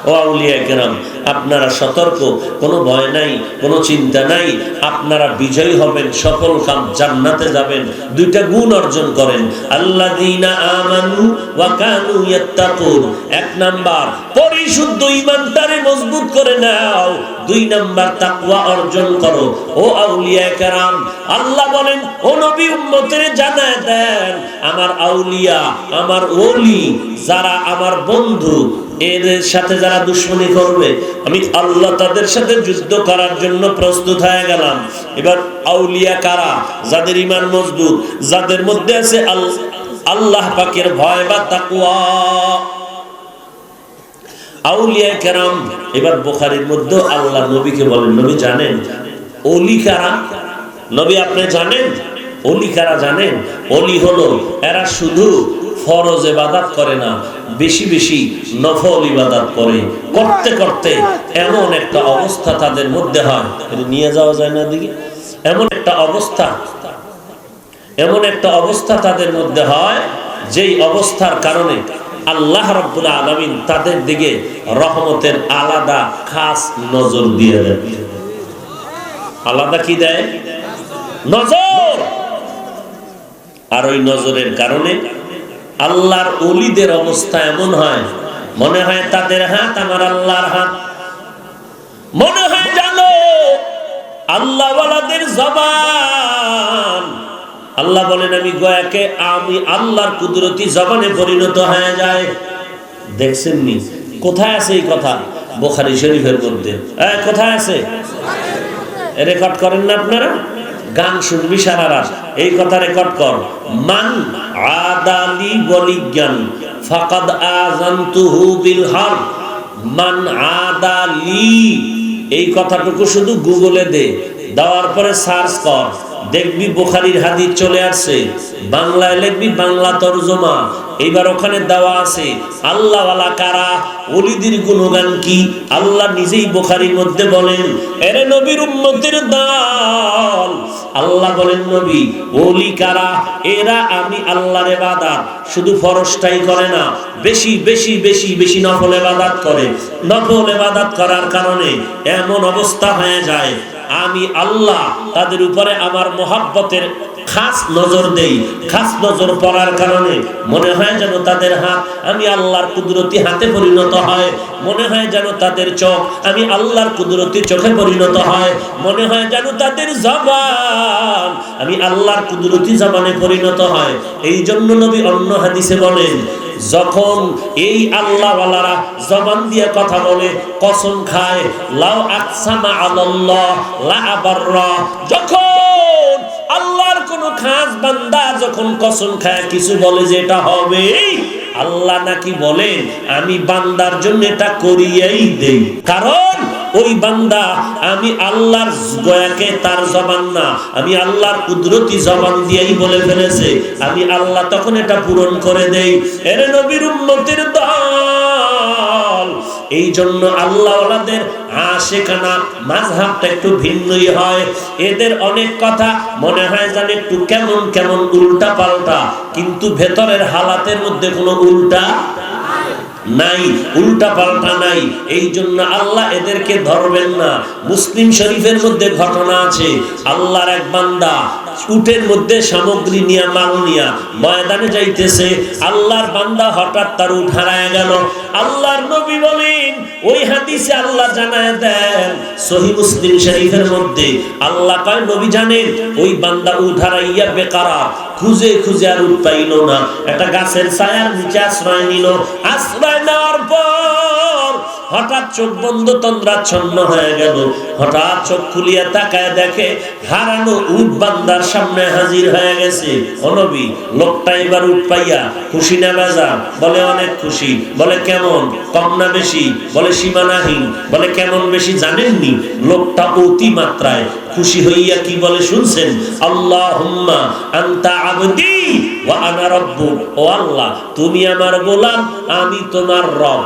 A: ও আউলিয়া কেরাম, আপনারা সতর্ক, কোনো ভয় নাই, কোনো চিন্তা নাই, আপনারা বিজয়ী হবেন, সফল কাম, জান্নাতে যাবেন। দুইটা গুণ অর্জন করেন, আল্লাযীনা আমানু ওয়া কানু ইয়াত্তাকুন। এক নাম্বার পরিশুদ্ধ ঈমানটারে মজবুত করে নাও, দুই নাম্বার তাকওয়া অর্জন করো। ও আউলিয়া কেরাম, আল্লাহ বলেন ও নবী উম্মতের জানায় দেন, আমার আউলিয়া, আমার ওলি, যারা আমার বন্ধু, এদের সাথে যারা দুশমনী করবে আমি আল্লাহ তাদের সাথে যুদ্ধ করার জন্য প্রস্তুত হয়ে গেলাম। এবার আউলিয়া কারা? যাদের ঈমান মজবুত, যাদের মধ্যে আছে আল্লাহ পাকের ভয় বা তাকওয়া। আউলিয়া কেরাম। এবার বুখারীর মধ্যে আল্লাহ নবীকে বলেন, নবী জানেন ওলি কারা? নবী আপনি জানেন ওলি কারা? জানেন ওলি হলো এরা শুধু ফরজ ইবাদত করে না, বেশি বেশি নফল ইবাদত করে, করতে করতে এমন একটা অবস্থা তাদের মধ্যে হয়, নিয়ে যাওয়া যায় না দিকে, এমন একটা অবস্থা তাদের মধ্যে হয়, যেই অবস্থার কারণে আল্লাহ রাব্বুল আলামিন তাদের দিকে রহমতের আলাদা খাস নজর দিয়ে দেন। আলাদা কি দেয়? নজর। আর ওই নজরের কারণে আল্লাহর ওলিদের অবস্থা এমন হয়, মনে হয় তাদের হাত আমার আল্লাহর হাত, মনে হয় জানো আল্লাহ ওয়ালাদের জবান। আল্লাহ বলেন আমি গয়াকে আমি আল্লাহর কুদরতি জবানে পরিণত হয়ে যায়। দেখছেন নি? কোথায় আছে এই কথা? বুখারী শরীফের মধ্যে। কোথায় আছে? রেকর্ড করেন না আপনারা? গান শুনবি সারা রাত, এই কথা রেকর্ড কর। মান আদালি ওয়ালিয়ান ফাকাদ আযানতুহু বিল হারব। মান আদালি, এই কথাটুকু শুধু গুগলে দে, দেওয়ার পরে সার্চ কর, দেখবি বুখারীর হাদিস চলে আসছে। বাংলায় লিখবি বাংলা তরজমা, এইবার ওখানে দেওয়া আছে আল্লাহ ওয়ালা কারা, ওলিদের গুণগান কি। আল্লাহ নিজেই বুখারীর মধ্যে বলেন, এরে নবীর উম্মতের দল, আল্লাহ বলেন নবী ওলি কারা? এরা আমি আল্লাহর ইবাদত শুধু ফরজটাই করে না, বেশি বেশি বেশি বেশি নফল ইবাদত করে। নফল ইবাদত করার কারণে এমন অবস্থা হয়ে যায় আমি আল্লাহ তাদের উপরে আমার মহব্বতের খাস নজর দেই। খাস নজর পড়ার কারণে মনে হয় যেন তাদের হাত আমি আল্লাহর কুদরতি হাতে পরিণত হয়, মনে হয় যেন তাদের চোখ আমি আল্লাহর কুদরতি চোখে পরিণত হয়, মনে হয় যেন তাদের জবান আমি আল্লাহর কুদরতি জবানে পরিণত হয়। এই জন্য নবী অন্য হাদিসে বলেন, যখন এই আল্লাহ ওয়ালারা জবান দিয়ে কথা বলে, কসম খায়, লাউ আকসামা আলাল্লাহ লা আবাররা, যখন আল্লাহর কোন খাস বান্দা যখন কসম খায় কিছু বলে যে এটা হবে, আল্লাহ নাকি বলেন আমি বান্দার জন্য এটা করিয়েই দেই। কারণ ওই বান্দা আমি আল্লাহর গয়াকে তার জবান না, আমি আল্লাহর কুদরতি জবান দিয়েই বলে ফেলেছে, আমি আল্লাহ তখন এটা পূরণ করে দেই। এর নবীর উম্মতের দল, এই জন্য আল্লাহ ওয়ালাদের আশিকানা মাযহাবটা একটু ভিন্নই হয়। এদের অনেক কথা মনে হয় যেন একটু কেমন কেমন উল্টা পাল্টা, কিন্তু ভেতরের হালাতের মধ্যে কোনো উল্টা নাই, উল্টা পাল্টা নাই। এই জন্য আল্লাহ এদেরকে ধরবেন না। মুসলিম শরীফের মধ্যে ঘটনা আছে, আল্লাহর এক বান্দা উটের মধ্যে সামগ্রী নিয়ে, মাল নিয়ে ময়দানে যাইতেছে। আল্লাহর বান্দা হঠাৎ তার উট হারায় গেল। আল্লাহর নবী বলেন, ওই হাদিসে আল্লাহ জানায় দেন সহিহ মুসলিম শরীফের মধ্যে, আল্লাহ কয় নবী জানেন ওই বান্দা উট হারাইয়া বেকারা খুঁজে খুঁজে আর উট পাইল না। একটা গাছের ছায়ার নিচে আশ্রয় নিল। আশ্রয় নেওয়ার পর হঠাৎ চোখ বন্ধ, তন্দ্রাচ্ছন্ন হয়ে গেল। হঠাৎ চোখ খুলিয়া তাকায় দেখে হারানো উট বান্দার সামনে হাজির হয়ে গেছে। ও নবী, লোকটা এবার উট পাইয়া খুশি না বেজার? বলে অনেক খুশি। বলে কেমন? কম না বেশি? বলে সীমানাহীন। বলে কেমন বেশি জানেননি? লোকটা অতি মাত্রায় খুশি হইয়া কি বলে শুনছেন? আল্লাহুম্মা আনতা আবদি ওয়া আনা রাব্বুক। ও আল্লাহ, তুমি আমার গোলাম, আমি তোমার রব।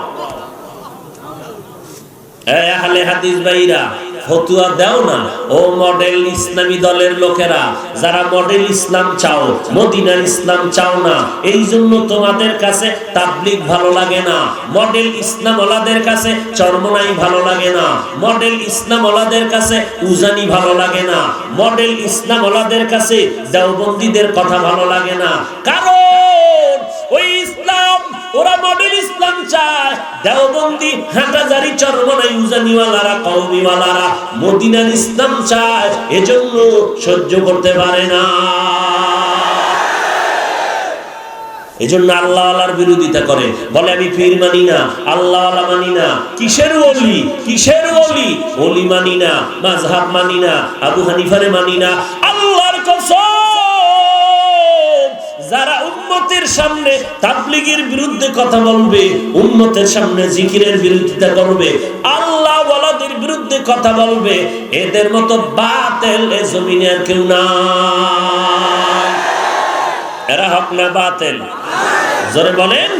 A: আহলে হাদিস ভাইরা, ফতুয়া দাও না ও মডেল ইসলামী দলের লোকেরা, যারা মডেল ইসলাম চাও, মদিনার ইসলাম চাও না। এই জন্য তোমাদের কাছে তাবলীগ ভালো লাগে না, মডেল ইসলাম ওয়ালাদের কাছে চরমনাই ভালো লাগে না, মডেল ইসলাম ওয়ালাদের কাছে উজানি ভালো লাগে না, মডেল ইসলাম ওয়ালাদের কাছে দেওবন্দীদের কথা ভালো লাগে না। কারণ ওই ইসলাম, ওরা মডেল ইসলাম চায়। দেওবন্দি, হাটাজারি, চরমনাই, উজানিওয়ালারা, কওমিওয়ালারা মদিনার ইসলাম চায়, এজন্য সহ্য করতে পারে না। এজন্য আল্লাহওয়ালার বিরোধিতা করে, বলে আমি পীর মানি না, আল্লাহওয়ালা মানি না। কিসের ওলি? কিসের ওলি? ওলি মানি না, মাযহাব মানি না, আবু হানিফারে মানি না। আল্লাহর কসম, যারা উম্মতের সামনে তাবলীগের বিরুদ্ধে কথা বলবে, উম্মতের সামনে জিকিরের বিরোধিতা করবে, আল্লাহ ওয়ালাদের বিরুদ্ধে কথা বলবে, এদের মতো বাতিল এ জমিনে আর কেউ নাই। এরা হক না বাতিল? জোরে বলেন।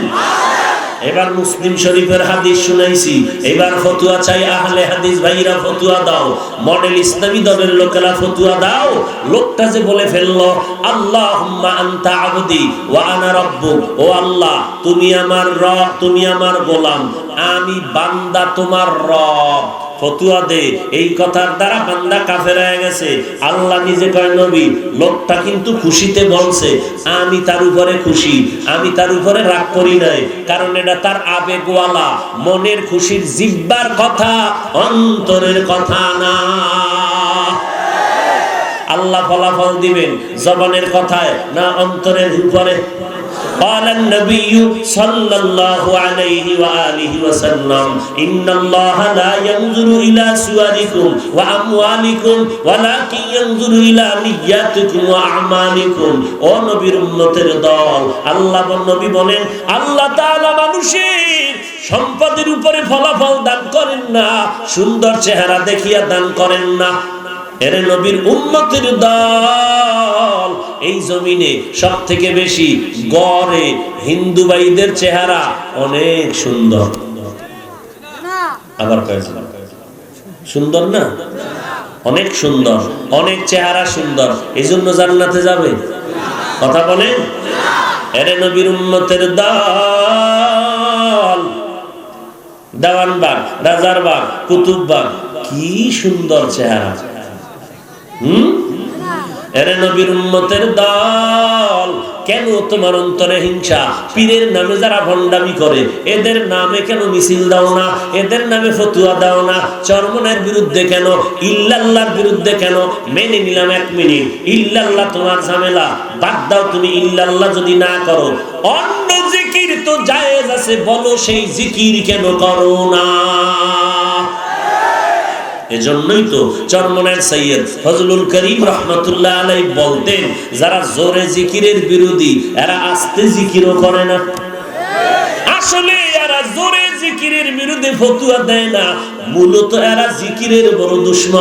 A: এবার মুসলিম শরীফের হাদিস শুনাইছি, এবার ফতুয়া চাই। আহলে হাদিস ভাইরা ফতুয়া দাও, মডেল ইসলামী দলের লোকেরা ফতুয়া দাও। লোকটা যে বলে ফেললো আল্লাহুম্মা আনতা আবদি ওয়া আনা রাব্বুক, ও আল্লাহ তুমি আমার রব, তুমি আমার গোলাম, আমি বান্দা তোমার রব। ফতুয়া দে, এই কথার দ্বারা বান্দা কাফের হয়ে গেছে। আল্লাহ নিজে কয় নবী, লোকটা কিন্তু খুশিতে বলছে, আমি তার উপরে খুশি, আমি তার উপরে রাগ করি নাই। কারণ এটা তার আবেগওয়ালা, মনের খুশির, জিহ্বার কথা, অন্তরের কথা না। আল্লাহ ফলাফল দিবেন জবানের কথায় না অন্তরের উপরে। قال النبي صلى الله عليه وآله وسلم إن الله لا ينظر إلى صوركم وأموالكم ولكن ينظر إلى نياتكم وأعمالكم। ও নবীর উম্মতের দল, আল্লাহ নবী বলেন আল্লাহ তাআলা মানুষের সম্পদের উপরে ফলাফল দান করেন না, সুন্দর চেহারা দেখিয়া দান করেন না। এর নবীর উম্মতের দল, এই জমিনে সব থেকে বেশি গড়ে হিন্দু ভাইদের চেহারা অনেক সুন্দর। আবার সুন্দর না? অনেক সুন্দর, অনেক চেহারা সুন্দর, এই জন্য জান্নাতে যাবে? কথা বলেন। এর নবীর উম্মতের দল, দেওয়ানবাগ, রাজারবাগ, কুতুববাগ, কি সুন্দর চেহারা। এরে নবীর উম্মতের দল, কেন তোমার অন্তরে হিংসা? পীরের নামে যারা ভণ্ডামি করে, এদের নামে কেন মিছিল দাও না? এদের নামে ফতুয়া দাও না? চরমনের বিরুদ্ধে কেন? ইল্লাল্লাহর বিরুদ্ধে কেন? মেনে নিলাম 1 মিনিট, ইল্লাল্লাহ তোমার ঝামেলা, বাদ দাও। তুমি ইল্লাল্লাহ যদি না করো, অন্য জিকির তো জায়েজ আছে, বলো সেই জিকির কেন করো না? এজন্যই তো চরমনের সৈয়দ ফজলুল করিম রহমতুল্লাহ আলাইহি বলতেন, যারা জোরে জিকিরের বিরোধী, এরা আস্তে জিকিরও করে না। আসলে এরা জোরে জিকিরের বিরুদ্ধে ফতুয়া দেয় না, মূলত এরা জিকিরের বড় দুশমন।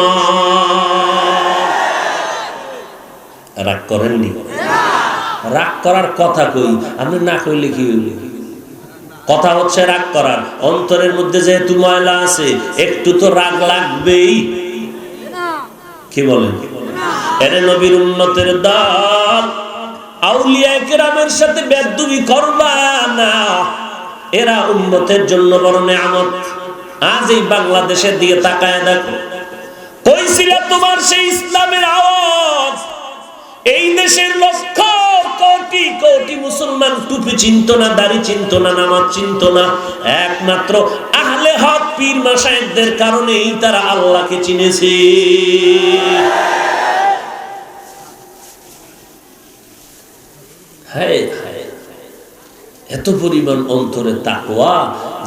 A: রাগ করেননি? রাগ করার কথা কই, আপনি না কইলে কি হইল? কথা হচ্ছে রাগ করার। অন্তরের মধ্যে যেহেতু ময়লা আছে, একটু তো রাগ লাগবেই। কি বলেন? এর নবীর উম্মতের দল, আউলিয়া কেরামের সাথে বেয়াদবি করবা না। এরা উম্মতের জন্য বড় নেয়ামত। আজ এই বাংলাদেশের দিকে তাকায় দেখো, কই ছিল তোমার সেই ইসলামের আওয়াজ? এই দেশের লক্ষ কোটি কোটি মুসলমান টুপি চিনতো না, দাড়ি চিনতো না, নামাজ চিনতো না। একমাত্র আহলে হক পীর মাশায়েখদের কারণেই তারা আল্লাহকে চিনেছে। হায় হায়, এত পরিমাণ অন্তরে তাকওয়া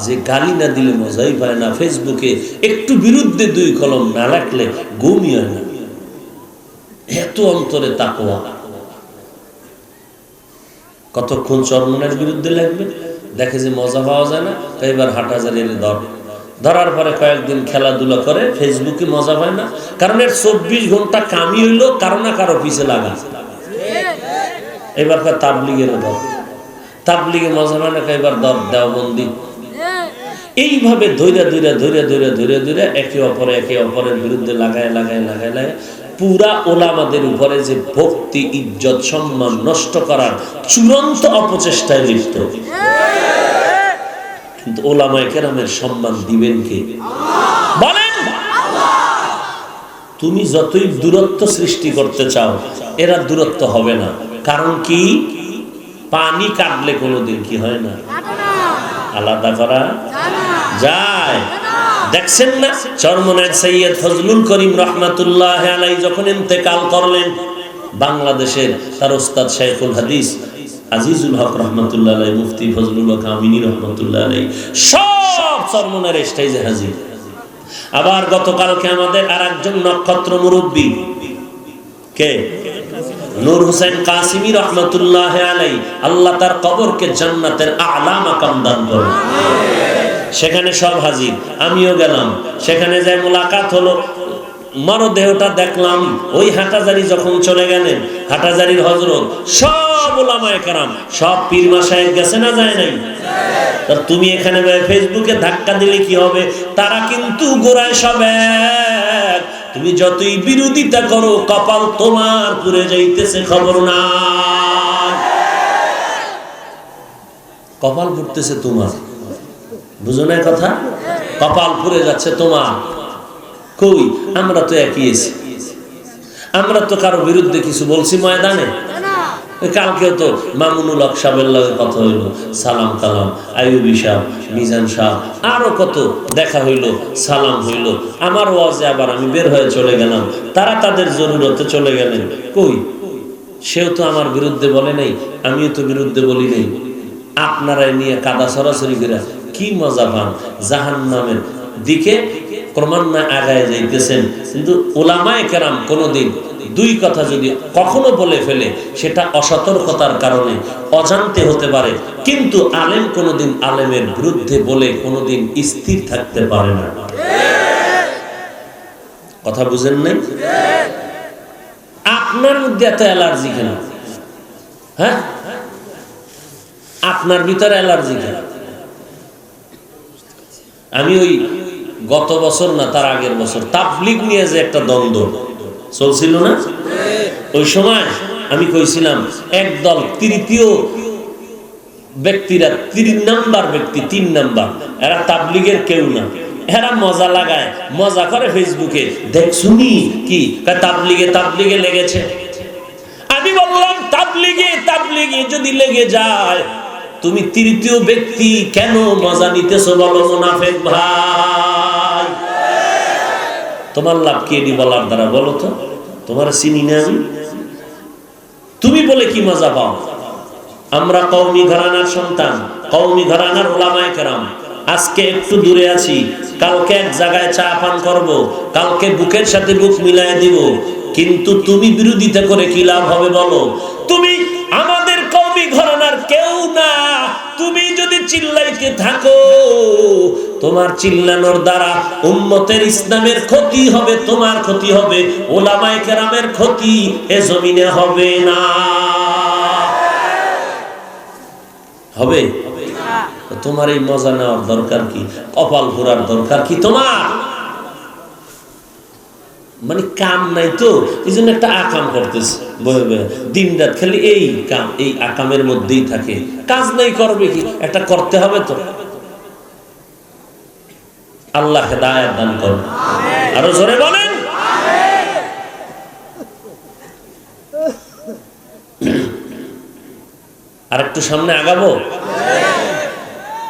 A: যে গালি না দিলে মজাই পায় না। ফেসবুকে একটু বিরুদ্ধে দুই কলম না রাখলে ঘুমই হয় না, এত অন্তরে তাকওয়া। কতক্ষণ চরমনের বিরুদ্ধে লাগবে, দেখে যে মজা পাওয়া যায় না, তাই এবার হাঁটাজারির ধরার পরে কয়েকদিন খেলাধুলা করে, ফেসবুকে মজা পায় না, কারণ এর 24 ঘন্টা কামই হইলো কারো না কারো পিছে লাগা। এবার তাবলিগের ধর, তাবলিগে মজা পায় না, এবার ধর দেওবন্দি। এইভাবে ধৈর্য ধৈর্য ধৈর্য ধৈর্য ধৈর্য ধৈর্য একে অপরের বিরুদ্ধে লাগায় পুরা ওলামাদের উপরে যে ভক্তি, ইজ্জত, সম্মান নষ্ট করার চূড়ান্ত অপচেষ্টায় লিপ্ত। কিন্তু ওলামায়ে কেরামের সম্মান দিবেন কে? বলেন। তুমি যতই দূরত্ব সৃষ্টি করতে চাও, এরা দূরত্ব হবে না। কারণ কি? পানি কাটলে কোনোদিন কি হয় না, আলাদা করা যায়। দেখছেন না চরমনের সৈয়দ ফজলুল করিম রহমাতুল্লাহ আলাইহি যখন ইন্তেকাল করলেন, বাংলাদেশের তার ওস্তাদ শাইখুল হাদিস আজিজুল হক রহমাতুল্লাহ আলাইহি, মুফতি ফজলুল হক আমিনী রহমাতুল্লাহ আলাইহি সব চরমনের স্টেজে হাজির। আবার গতকালকে আমাদের আরেকজন নক্ষত্র মুরব্বী কে, নূর হোসেন কাসিমি রহমাতুল্লাহ আলাইহি, আল্লাহ তার কবরকে জান্নাতের আলা মাকাম দান করুন। সেখানে সব হাজির, আমিও গেলাম। সেখানে যাই মোলাকাত হলো, মরদেহটা দেখলাম। ওই হাটাজারি যখন চলে গেলেন, হাটাজারির হযরত সব উলামায়ে কেরাম, সব পীর মাশায়েখ গেছে না যায় নাই? তা তুমি এখানে ফেসবুকে ধাক্কা দিলে কি হবে? তারা কিন্তু গোড়ায় সব এক। তুমি যতই বিরোধিতা করো, কপাল তোমার পুড়ে যাইতেছে, খবর না। কপাল পুড়তেছে তোমার, বুঝো না কথা? কপাল পুড়ে যাচ্ছে তোমার। কই, আমরা তো একই আছি, আমরা তো কারো বিরুদ্ধে কিছু বলছি ময়দানে? কালকেও তো মামুনুল হক সাহেবের লগে কথা হইল, সালাম কালাম, আইয়ুবী সাহেব, মিজান সাহেব, আরো কত দেখা হইল, সালাম হইল। আমার ওয়াজে আবার আমি বের হয়ে চলে গেলাম, তারা তাদের জরুরতে চলে গেলেন। কই, সেও তো আমার বিরুদ্ধে বলে নাই, আমিও তো বিরুদ্ধে বলি নাই। আপনারাই নিয়ে কাদা সরাসরি করে কি মজা পান? জাহান্নামের দিকে ক্রমান্বয়ে আগায় যাইতেছেন। কিন্তু উলামায়ে কেরাম কোনোদিন দুই কথা যদি কখনো বলে ফেলে, সেটা অসতর্কতার কারণে, অজান্তে হতে পারে। কিন্তু আলেম কোনোদিন আলেমের বিরুদ্ধে বলে কোনোদিন স্থির থাকতে পারে না। কথা বুঝেন নাই? আপনার মধ্যে এত অ্যালার্জি কেন? হ্যাঁ, আপনার ভিতরে অ্যালার্জি কেন? আমি ওই গত বছর না তার আগের বছর তাবলীগ নিয়ে যে একটা দ্বন্দ্ব চলছিল না, ওই সময় আমি কইছিলাম একদল তৃতীয় ব্যক্তিরা, 3 নাম্বার ব্যক্তি, 3 নাম্বার, এরা তাবলীগের কেউ না, এরা মজা লাগায়, মজা করে ফেসবুকে, দেখ শুনি কি তাবলীগে লেগেছে। আমি বললাম তাবলীগে যদি লেগে যায়, তুমি তৃতীয় ব্যক্তি কেন মজা নিতেছো বলো মুনাফিক ভাই? তোমার লাভ কি এটি বলার দ্বারা? বলো তো, তোমার চিনি না আমি, তুমি বলে কি মজা পাও? আমরা কওমি ঘরানার সন্তান, কওমি ঘরানার উলামায়ে কেরাম। আজকে একটু দূরে আছি, কালকে এক জায়গায় চা পান করব, কালকে বুকের সাথে বুক মিলায় দিব। কিন্তু তুমি বিরোধিতা করে কি লাভ হবে বলো? তুমি আমাদের কওমি ঘরানার কেউ না। তুমি যদি চিল্লাইতে থাকো, তোমার চিল্লানোর দ্বারা উম্মতের ইসলামের ক্ষতি হবে, তোমার ক্ষতি হবে, উলামায়ে কেরামের ক্ষতি এ জমিনে হবে না। হবে? তোমার এই মজা নেওয়ার দরকার কি? কপাল ঘোরার দরকার কি তোমার? মানে কাম নাই তো এই জন্য একটা আকাম করতেছে, দিন রাত খালি এই কাম, এই আকামের মধ্যেই থাকে, কাজ নাই করবে কি, একটা করতে হবে তো। আল্লাহ হেদায়েত দান করুন, আরো জোরে বলেন। আর একটু সামনে আগাবো,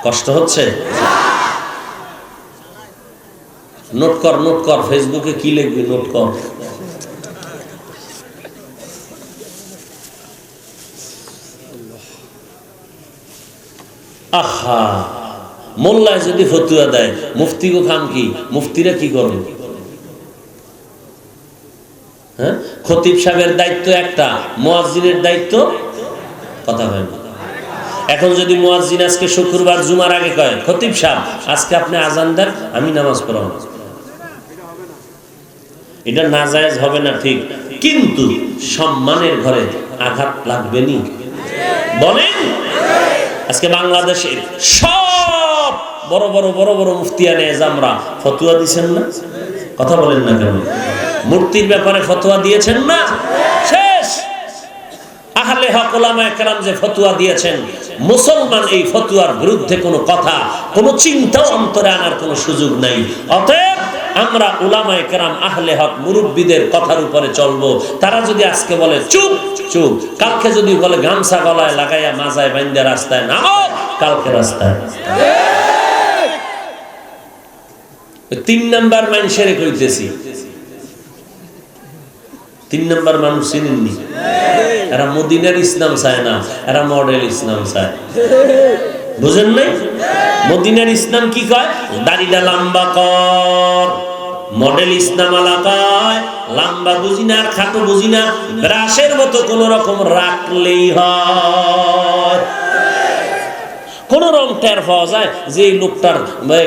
A: কষ্ট হচ্ছে? নোট কর, নোট কর, ফেসবুকে কি লিখবি নোট কর। আহা, মোল্লায় যদি ফতুয়া দেয়, মুফতি গো খান কি, মুফতিরা কি করবে? হ্যাঁ, খতিব সাহেবের দায়িত্ব একটা, মুয়াজ্জিনের দায়িত্ব কথা হয় না। এখন যদি মুয়াজ্জিন আজকে শুক্রবার জুমার আগে কয়, খতিব সাহেব আজকে আপনি আজান দেন, আমি নামাজ পড়াবো, এটা নাজায়েজ হবে না ঠিক, কিন্তু সম্মানের ঘরে আঘাত লাগবে নি? বলেন। আজকে বাংলাদেশের সব বড় বড় বড় বড় মুফতিয়ানে এজামরা ফতোয়া দিয়েছেন না? কথা বলেন না কেন? মূর্তির ব্যাপারে ফতোয়া দিয়েছেন না? শেষ। আহলে হক উলামায়ে কেরাম যে ফতোয়া দিয়েছেন, মুসলমান এই ফতোয়ার বিরুদ্ধে কোনো কথা, কোনো চিন্তাও অন্তরে আনার কোনো সুযোগ নাই। অতএব আমরা উলামায়ে কেরাম আহলে হক মুরব্বিদের কথার উপরে চলবো। তারা যদি আজকে বলে চুপ চুপ, কালকে যদি বলে গামছা গলায় লাগাইয়া মাজায় বাইন্দা রাস্তায় নামো, কালকে রাস্তায়। 3 নাম্বার মানুষের কইতেছি, 3 নাম্বার মানুষ চিনেননি? এরা মদিনার ইসলাম চায় না, এরা মডেল ইসলাম চায়। বুঝেন নাই? মদিনার ইসলাম কি কয়? দাড়িটা লম্বা কর। মডেল ইসলাম এলাকায় লম্বা বুঝি না, আর খাটো বুঝি না, ব্রাশের মতো কোন রকম রাখলেই হয়। কোন রকম টের পাওয়া যায় যে এই লোকটার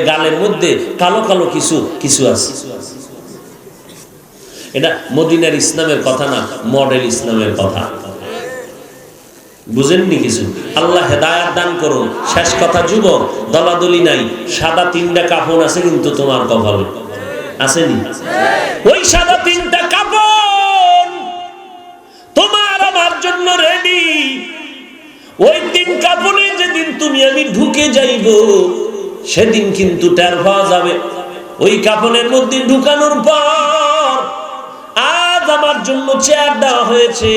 A: গালের মধ্যে কালো কালো কিছু কিছু আছে। এটা মদিনার ইসলামের কথা না, মডেল ইসলামের কথা। বুঝেননি কিছু? আল্লাহ হেদায়েত দান করুন। শেষ কথা, যুবক দলাদলি নাই, সাদা 3টা কাফন আছে কিন্তু তোমার কপালে আসেনি? ওই সাদা 3টা কাফন তোমার আমার জন্য রেডি। ওই 3 কাফনে যেদিন তুমি আমি ঢুকে যাইব, সেদিন কিন্তু টের পাওয়া যাবে। ওই কাফনের মধ্যে ঢুকানোর পর আজ আমার জন্য চেয়ার দেওয়া হয়েছে,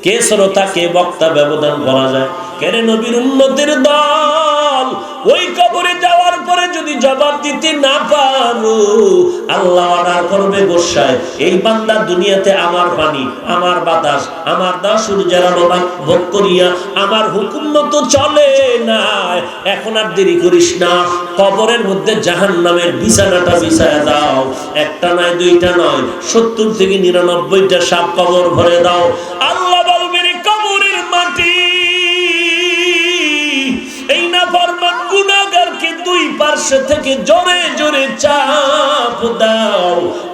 A: কে শ্রোতা কে বক্তা ব্যবধান করা যায়? কেরে নবীর উম্মতের দল ওই কবরে যাওয়ার পরে যদি জবাব দিতে না পারো, আল্লাহ অর্ডার করবে গোসায়, এই বান্দা দুনিয়াতে আমার পানি, আমার বাতাস, আমার দাস সূর্যের আলো ভোগ করিয়া আমার হুকুম মতো চলে না, এখন আর দেরি করিস না, কবরের মধ্যে জাহান্নামের বিছানাটা বিছায়া দাও। একটা নয়, 2টা নয়, 70 থেকে 99টা সাপ কবর ভরে দাও। আল্লাহ বলবেন কবরের মাটি এই না ফরমান গুনাহগারকে 2 পার্শ্ব থেকে জোরে জোরে চাপ দাও।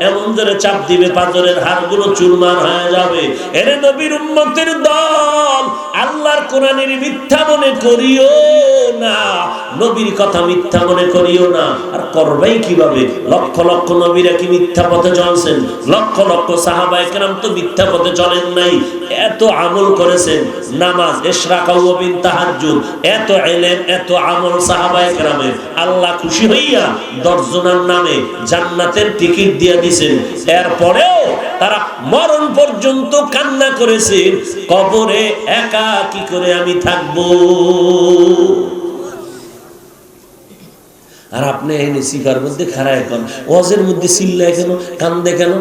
A: এমন জোরে চাপ দিবে পাথরের হাড়গুলো চুরমার হয়ে যাবে। এর নবীর উম্মতের দল, আল্লাহর কোরআনের মিথ্যা মনে করিও না, নবীর কথা মিথ্যা মনে করিও না। আর করবেই কিভাবে? লক্ষ লক্ষ নবীরা কি মিথ্যা পথে চলছেন? লক্ষ লক্ষ সাহাবায়ে কেরাম তো মিথ্যা পথে চলেন নাই। এত আমল করেছেন, নামাজ, ইশরাক ওয়া বিন তাহাজ্জুদ, এত ইলম, এত আমল সাহাবায়ে কেরামের। আল্লাহ খুশি হইয়া 10 জনের নামে জান্নাতের টিকিট দিয়ে দিয়েছেন। এরপরেও তারা মরণ পর্যন্ত কান্না করেছেন, কবরে একা কি করে আমি থাকবো। আর আপনি এই সিফার মধ্যে খাড়ায় এখন ওয়াজের মধ্যে চিল্লায় কেন, কান্দে কেন?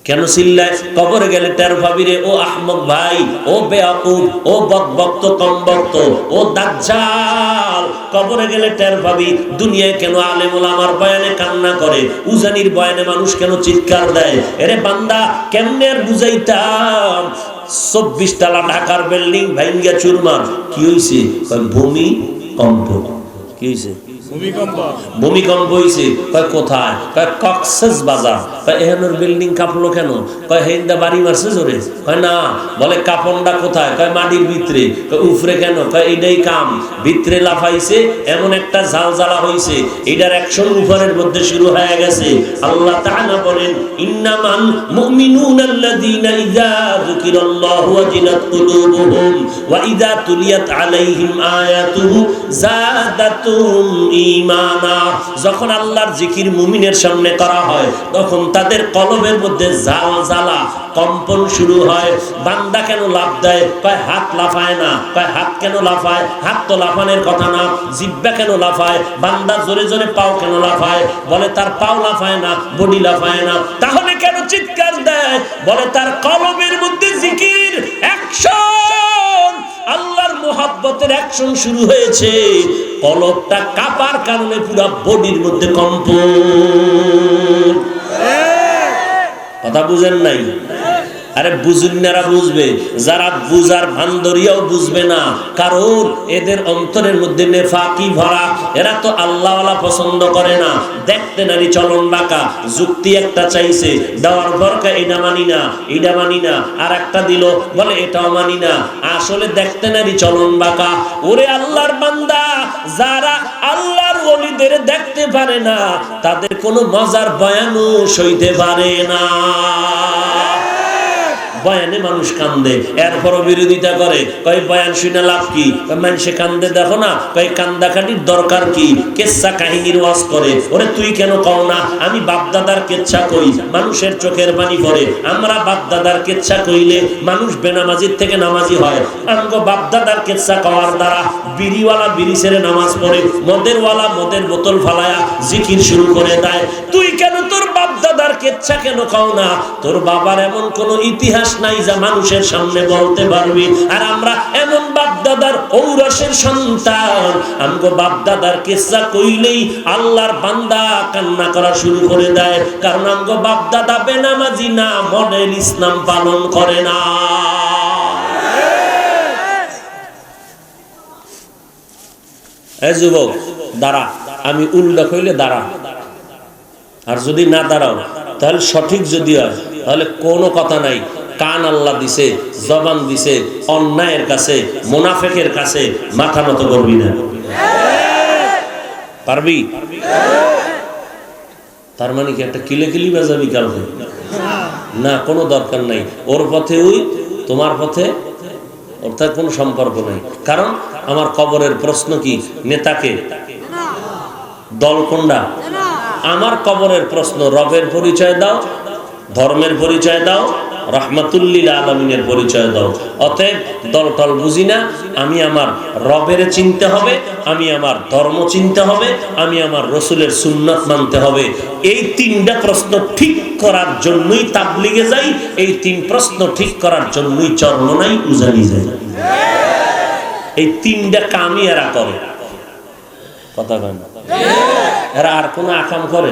A: কেন চিল্লায়? কবরে গেলে টের পাবি রে ও আহমক ভাই, ও বেয়াকুব, ও বক্ত কম বক্ত, ও দাজ্জাল। কবরে গেলে টের পাবি দুনিয়ায় কেন আলেম ওলামার বয়ানে কান্না করে, উজানির বয়ানে মানুষ কেন চিৎকার দেয়। এরে বান্দা, কেমনে আর বুঝাইতাম? 24 তলা ঢাকার বিল্ডিং ভাঙ্গা চুরমার। কি হইছে? ভূমি কম্প। কি হইছে? ভূমিকম্প হইছে। কয় কোথায়? কয় কক্সেস বাজার। কয় এখানের বিল্ডিং কাঁপলো কেন? কয় হেন্দা বাড়ি মারছে জোরে। কয় না। বলে কাপনটা কোথায়? কয় মাটির ভিতরে। কয় উফরে কেন? কয় এইটাই কাম, ভিতরে লাফাইছে, এমন একটা ঝালঝালা হইছে, এটার অ্যাকশন উপরের মধ্যে শুরু হয়ে গেছে। আল্লাহ তাআলা বলেন ইন্নামাল মুমিনুনা আল্লাযীনা ইযা যুকিরাল্লাহু ওয়াজিলাত কুলুবুহুম ওয়া ইযা তুলিয়াত আলাইহিম আয়াতুহু যাদাতুহুম ঈমানা। যখন আল্লাহর জিকির মুমিনের সামনে করা হয় তখন তাদের কলবের মধ্যে ঝালঝালা কম্পন শুরু হয়। বান্দা কেন লাফ দেয়? কয় হাত লাফায় না। কয় হাত কেন লাফায়? হাত তো লাফানোর কথা না। জিহ্বা কেন লাফায়? বান্দা জোরে জোরে পাও কেন লাফায়? বলে তার পাও লাফায় না, বডি লাফায় না। তাহলে কেন চিৎকার দেয়? বলে তার কলবের মধ্যে জিকির অ্যাকশন, আল্লাহর মুহাব্বতের অ্যাকশন শুরু হয়েছে। কলবটা কাঁপার কারণে পুরো বডির মধ্যে কম্পন। কথা বুঝেন নাই? আরে বুঝুনারা বুঝবে, যারা বুঝার ভান ধরিয়াও বুঝবে না, কারণ এদের অন্তরের মধ্যে নেফাকি ভরা। এরা তো আল্লাহওয়ালা পছন্দ করে না। দেখতে নারী চলন বাঁকা, যুক্তি একটা চাইছে, দেওয়ার দরকার এটা মানি না, এটা মানি না, আর একটা দিল বলে এটাও মানি না। আসলে দেখতে নারী চলন বাঁকা। ওরে আল্লাহর বান্দা, যারা আল্লাহর ওলিদের দেখতে পারে না তাদের কোনো মজার বয়ানও সইতে পারে না। বয়ানে মানুষ কান্দে, এরপরও বিরোধিতা করে। কয় বয়ান শুনে লাভ কি? মানুষে কান্দে দেখো না। কয় কান্দাকাটির দরকার কি? কেচ্ছা কাহিনীর ওয়াজ করে। ওরে তুই কেন কও না আমি বাপদাদার কেচ্ছা কই? মানুষের চোখের পানি পড়ে। আমরা বাপদাদার কেচ্ছা কইলে মানুষ বেনামাজির থেকে নামাজি হয়। আমগো বাপদাদার কেচ্ছা কওয়ার দ্বারা বিড়িওয়ালা বিড়ি ছেড়ে নামাজ পড়ে, মদেরওয়ালা মদের বোতল ফালায়া জিকির শুরু করে দেয়। তুই কেন তোর বাপদাদার কেচ্ছা কেন কও না? তোর বাবার এমন কোন ইতিহাস নাই যা মানুষের সামনে বলতে পারবি। আর আমরা এমন বাপদাদার ঔরসের সন্তান, আমগো বাপদাদার কিসসা কইলেই আল্লাহর বান্দা কান্না করা শুরু করে দেয়। কারণ আমগো বাপদাদা বেনামাজি না, মডেল ইসলাম পালন করে না। এই যুবক দাঁড়া, আমি উল্লেখ হইলে দাঁড়া, আর যদি না দাঁড়াও তাহলে সঠিক যদি হয় তাহলে কোনো কথা নাই। কান আল্লাহ দিছে, জবান দিছে, অন্যায়ের কাছে মুনাফিকের কাছে মাথা নত করবি না। পারবি? তার মানে কি একটা কিলেকিলি বাজাবি কালকে? না, কোনো দরকার নাই। ওর পথে ওই, তোমার পথে ওর তার কোনো সম্পর্ক নাই। কারণ আমার কবরের প্রশ্ন কি? নেতাকে দল কোনটা? আমার কবরের প্রশ্ন রবের পরিচয় দাও, ধর্মের পরিচয় দাও, রাহমাতুল্লিল আলামিনের পরিচয় দাও। অতএব দল টল বুঝি না। আমি আমার রবের চিনতে হবে, আমি আমার ধর্ম চিনতে হবে, আমি আমার রসুলের সুন্নাত মানতে হবে। এই তিনটা প্রশ্ন ঠিক করার জন্যই তাবলিগে যাই। এই তিন প্রশ্ন ঠিক করার জন্যই চরমনাই উজানি যাই। এই তিনটা কামই এরা করে। কথা কয় না? এরা আর কোনো আকাম করে?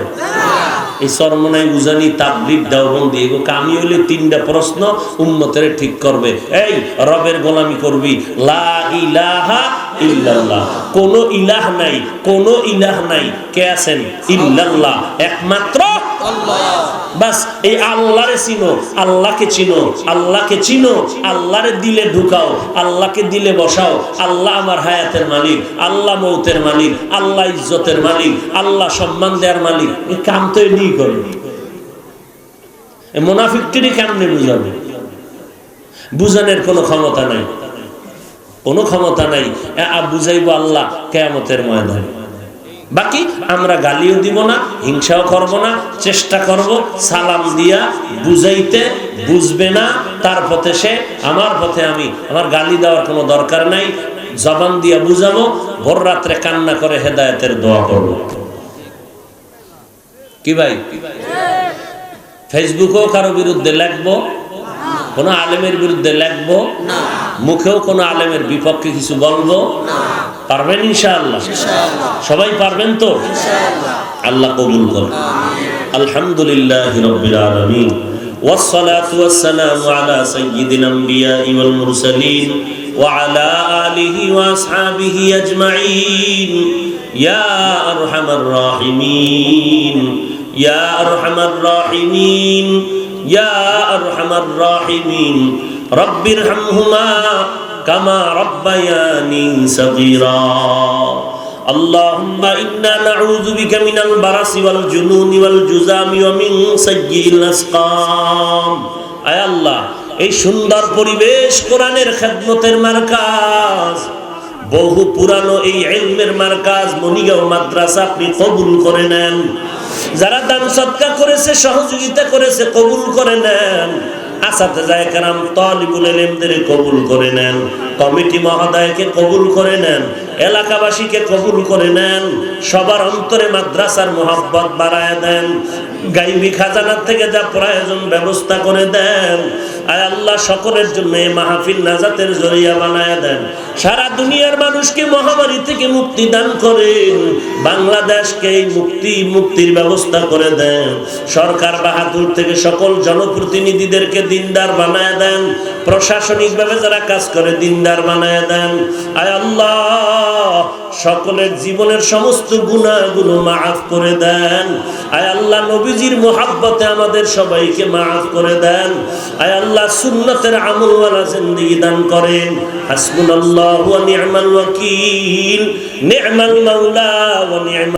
A: এই চরমনাই উজানি তাবলিগ দেওবন্দি এগো কামি হইলে তিনটা প্রশ্ন উম্মতের ঠিক করবে। এই রবের গোলামি করবি, লা ইলাহা ইল্লাল্লাহ, কোনো ইলাহ নাই, কোনো ইলাহ নাই। কে আছেন? ইল্লাল্লাহ, একমাত্র আল্লাহ। বাস এই আল্লাহরে চিনো, আল্লাহকে চিনো, আল্লাহকে চিনো, আল্লাহরে দিলে ঢুকাও, আল্লাহকে দিলে বসাও। আল্লাহ আমার হায়াতের মালিক, আল্লাহ মৌতের মালিক, আল্লাহ ইজ্জতের মালিক, আল্লাহ সম্মান দেওয়ার মালিক। এই কাম তো এমনি করে। মুনাফিকটি কেমনে বুঝাবে? বুঝানোর কোনো ক্ষমতা নাই, কোনো ক্ষমতা নাই। বুঝাইবো আল্লাহ কিয়ামতের ময়দানে। বাকি আমরা গালিও দিব না, হিংসাও করব না, চেষ্টা করব সালাম দিয়া বুঝাইতে। বুঝবে না, তার পথে সে, আমার পথে আমি। আমার গালি দেওয়ার কোনো দরকার নাই, জবান দিয়া বুঝাবো। ভোর রাত্রে কান্না করে হেদায়েতের দোয়া করব। কি ভাই? ফেসবুকেও কারো বিরুদ্ধে লেখবো, কোন আলেমের বিরুদ্ধে লেখবো না, মুখেও কোন আলেমের বিপক্ষে কিছু বলবো না। পারবেন ইনশাআল্লাহ? সবাই পারবেন তো? আল্লাহ কবুল করুন। আলহামদুলিল্লাহি রাব্বিল আলামিন, ওয়াসসালাতু ওয়াসসালামু আলা সাইয়্যিদিল আমবিয়াই ওয়াল মুরসালিন ওয়া আলা আলিহি ওয়া আসহাবিহি আজমাইন। ইয়া আরহামার রাহিমিন, ইয়া আরহামার রাহিমিন, ইয়া আরহামার রাহিমিন। রব্বিরহামহুমা কামা রাব্বায়ানি সগীরা। আল্লাহুম্মা ইন্না নাউযু বিকা মিনাল বারাসি ওয়াল জুনুনি ওয়াল জুযামি ওয়া মিন সাইয়্যিল আসকাম। আয় আল্লাহ, এই সুন্দর পরিবেশ কোরআনের খেদমতের মার্কাজ, বহু পুরানো এই ইলমের মার্কাজ মনিগাঁও মাদ্রাসা আপনি কবুল করে নেন। যারা দান সদকা করেছে, সহযোগিতা করেছে, কবুল করে নেন। আসাতেজায়ে কেরাম, তালিবুল ইলমদের কবুল করে নেন। কমিটি মহোদয়কে কবুল করে নেন। এলাকাবাসীকে কবুল করে নেন। সবার অন্তরে মাদ্রাসার মোহাব্বত বাড়ায় দেন। গাইবী খাজানার থেকে যা প্রয়োজন ব্যবস্থা করে দেন। আয় আল্লাহ, সকলের জন্য এই মাহফিল নাজাতের জরিয়া বানায় দেন। সারা দুনিয়ার মানুষকে মহামারী থেকে মুক্তি দান করেন। বাংলাদেশকে এই মুক্তির ব্যবস্থা করে দেন। সরকার বাহাদুর থেকে সকল জনপ্রতিনিধিদেরকে দিনদার বানায় দেন। প্রশাসনিকভাবে যারা কাজ করে দিনদার বানায় দেন। আয় আল্লাহ, সকলের জীবনের সমস্ত গুনাহগুলো মাফ করে দেন। আয় আল্লাহ, নবীজির মুহাব্বতে আমাদের সবাইকে মাফ করে দেন। আয় আল্লাহ, সুন্নতের আমলওয়ালা জিন্দেগি দান করেন। হাসবুনাল্লাহু ওয়া নি'মাল ওয়াকিল, নি'মাল মাওলা ওয়া নি'মাল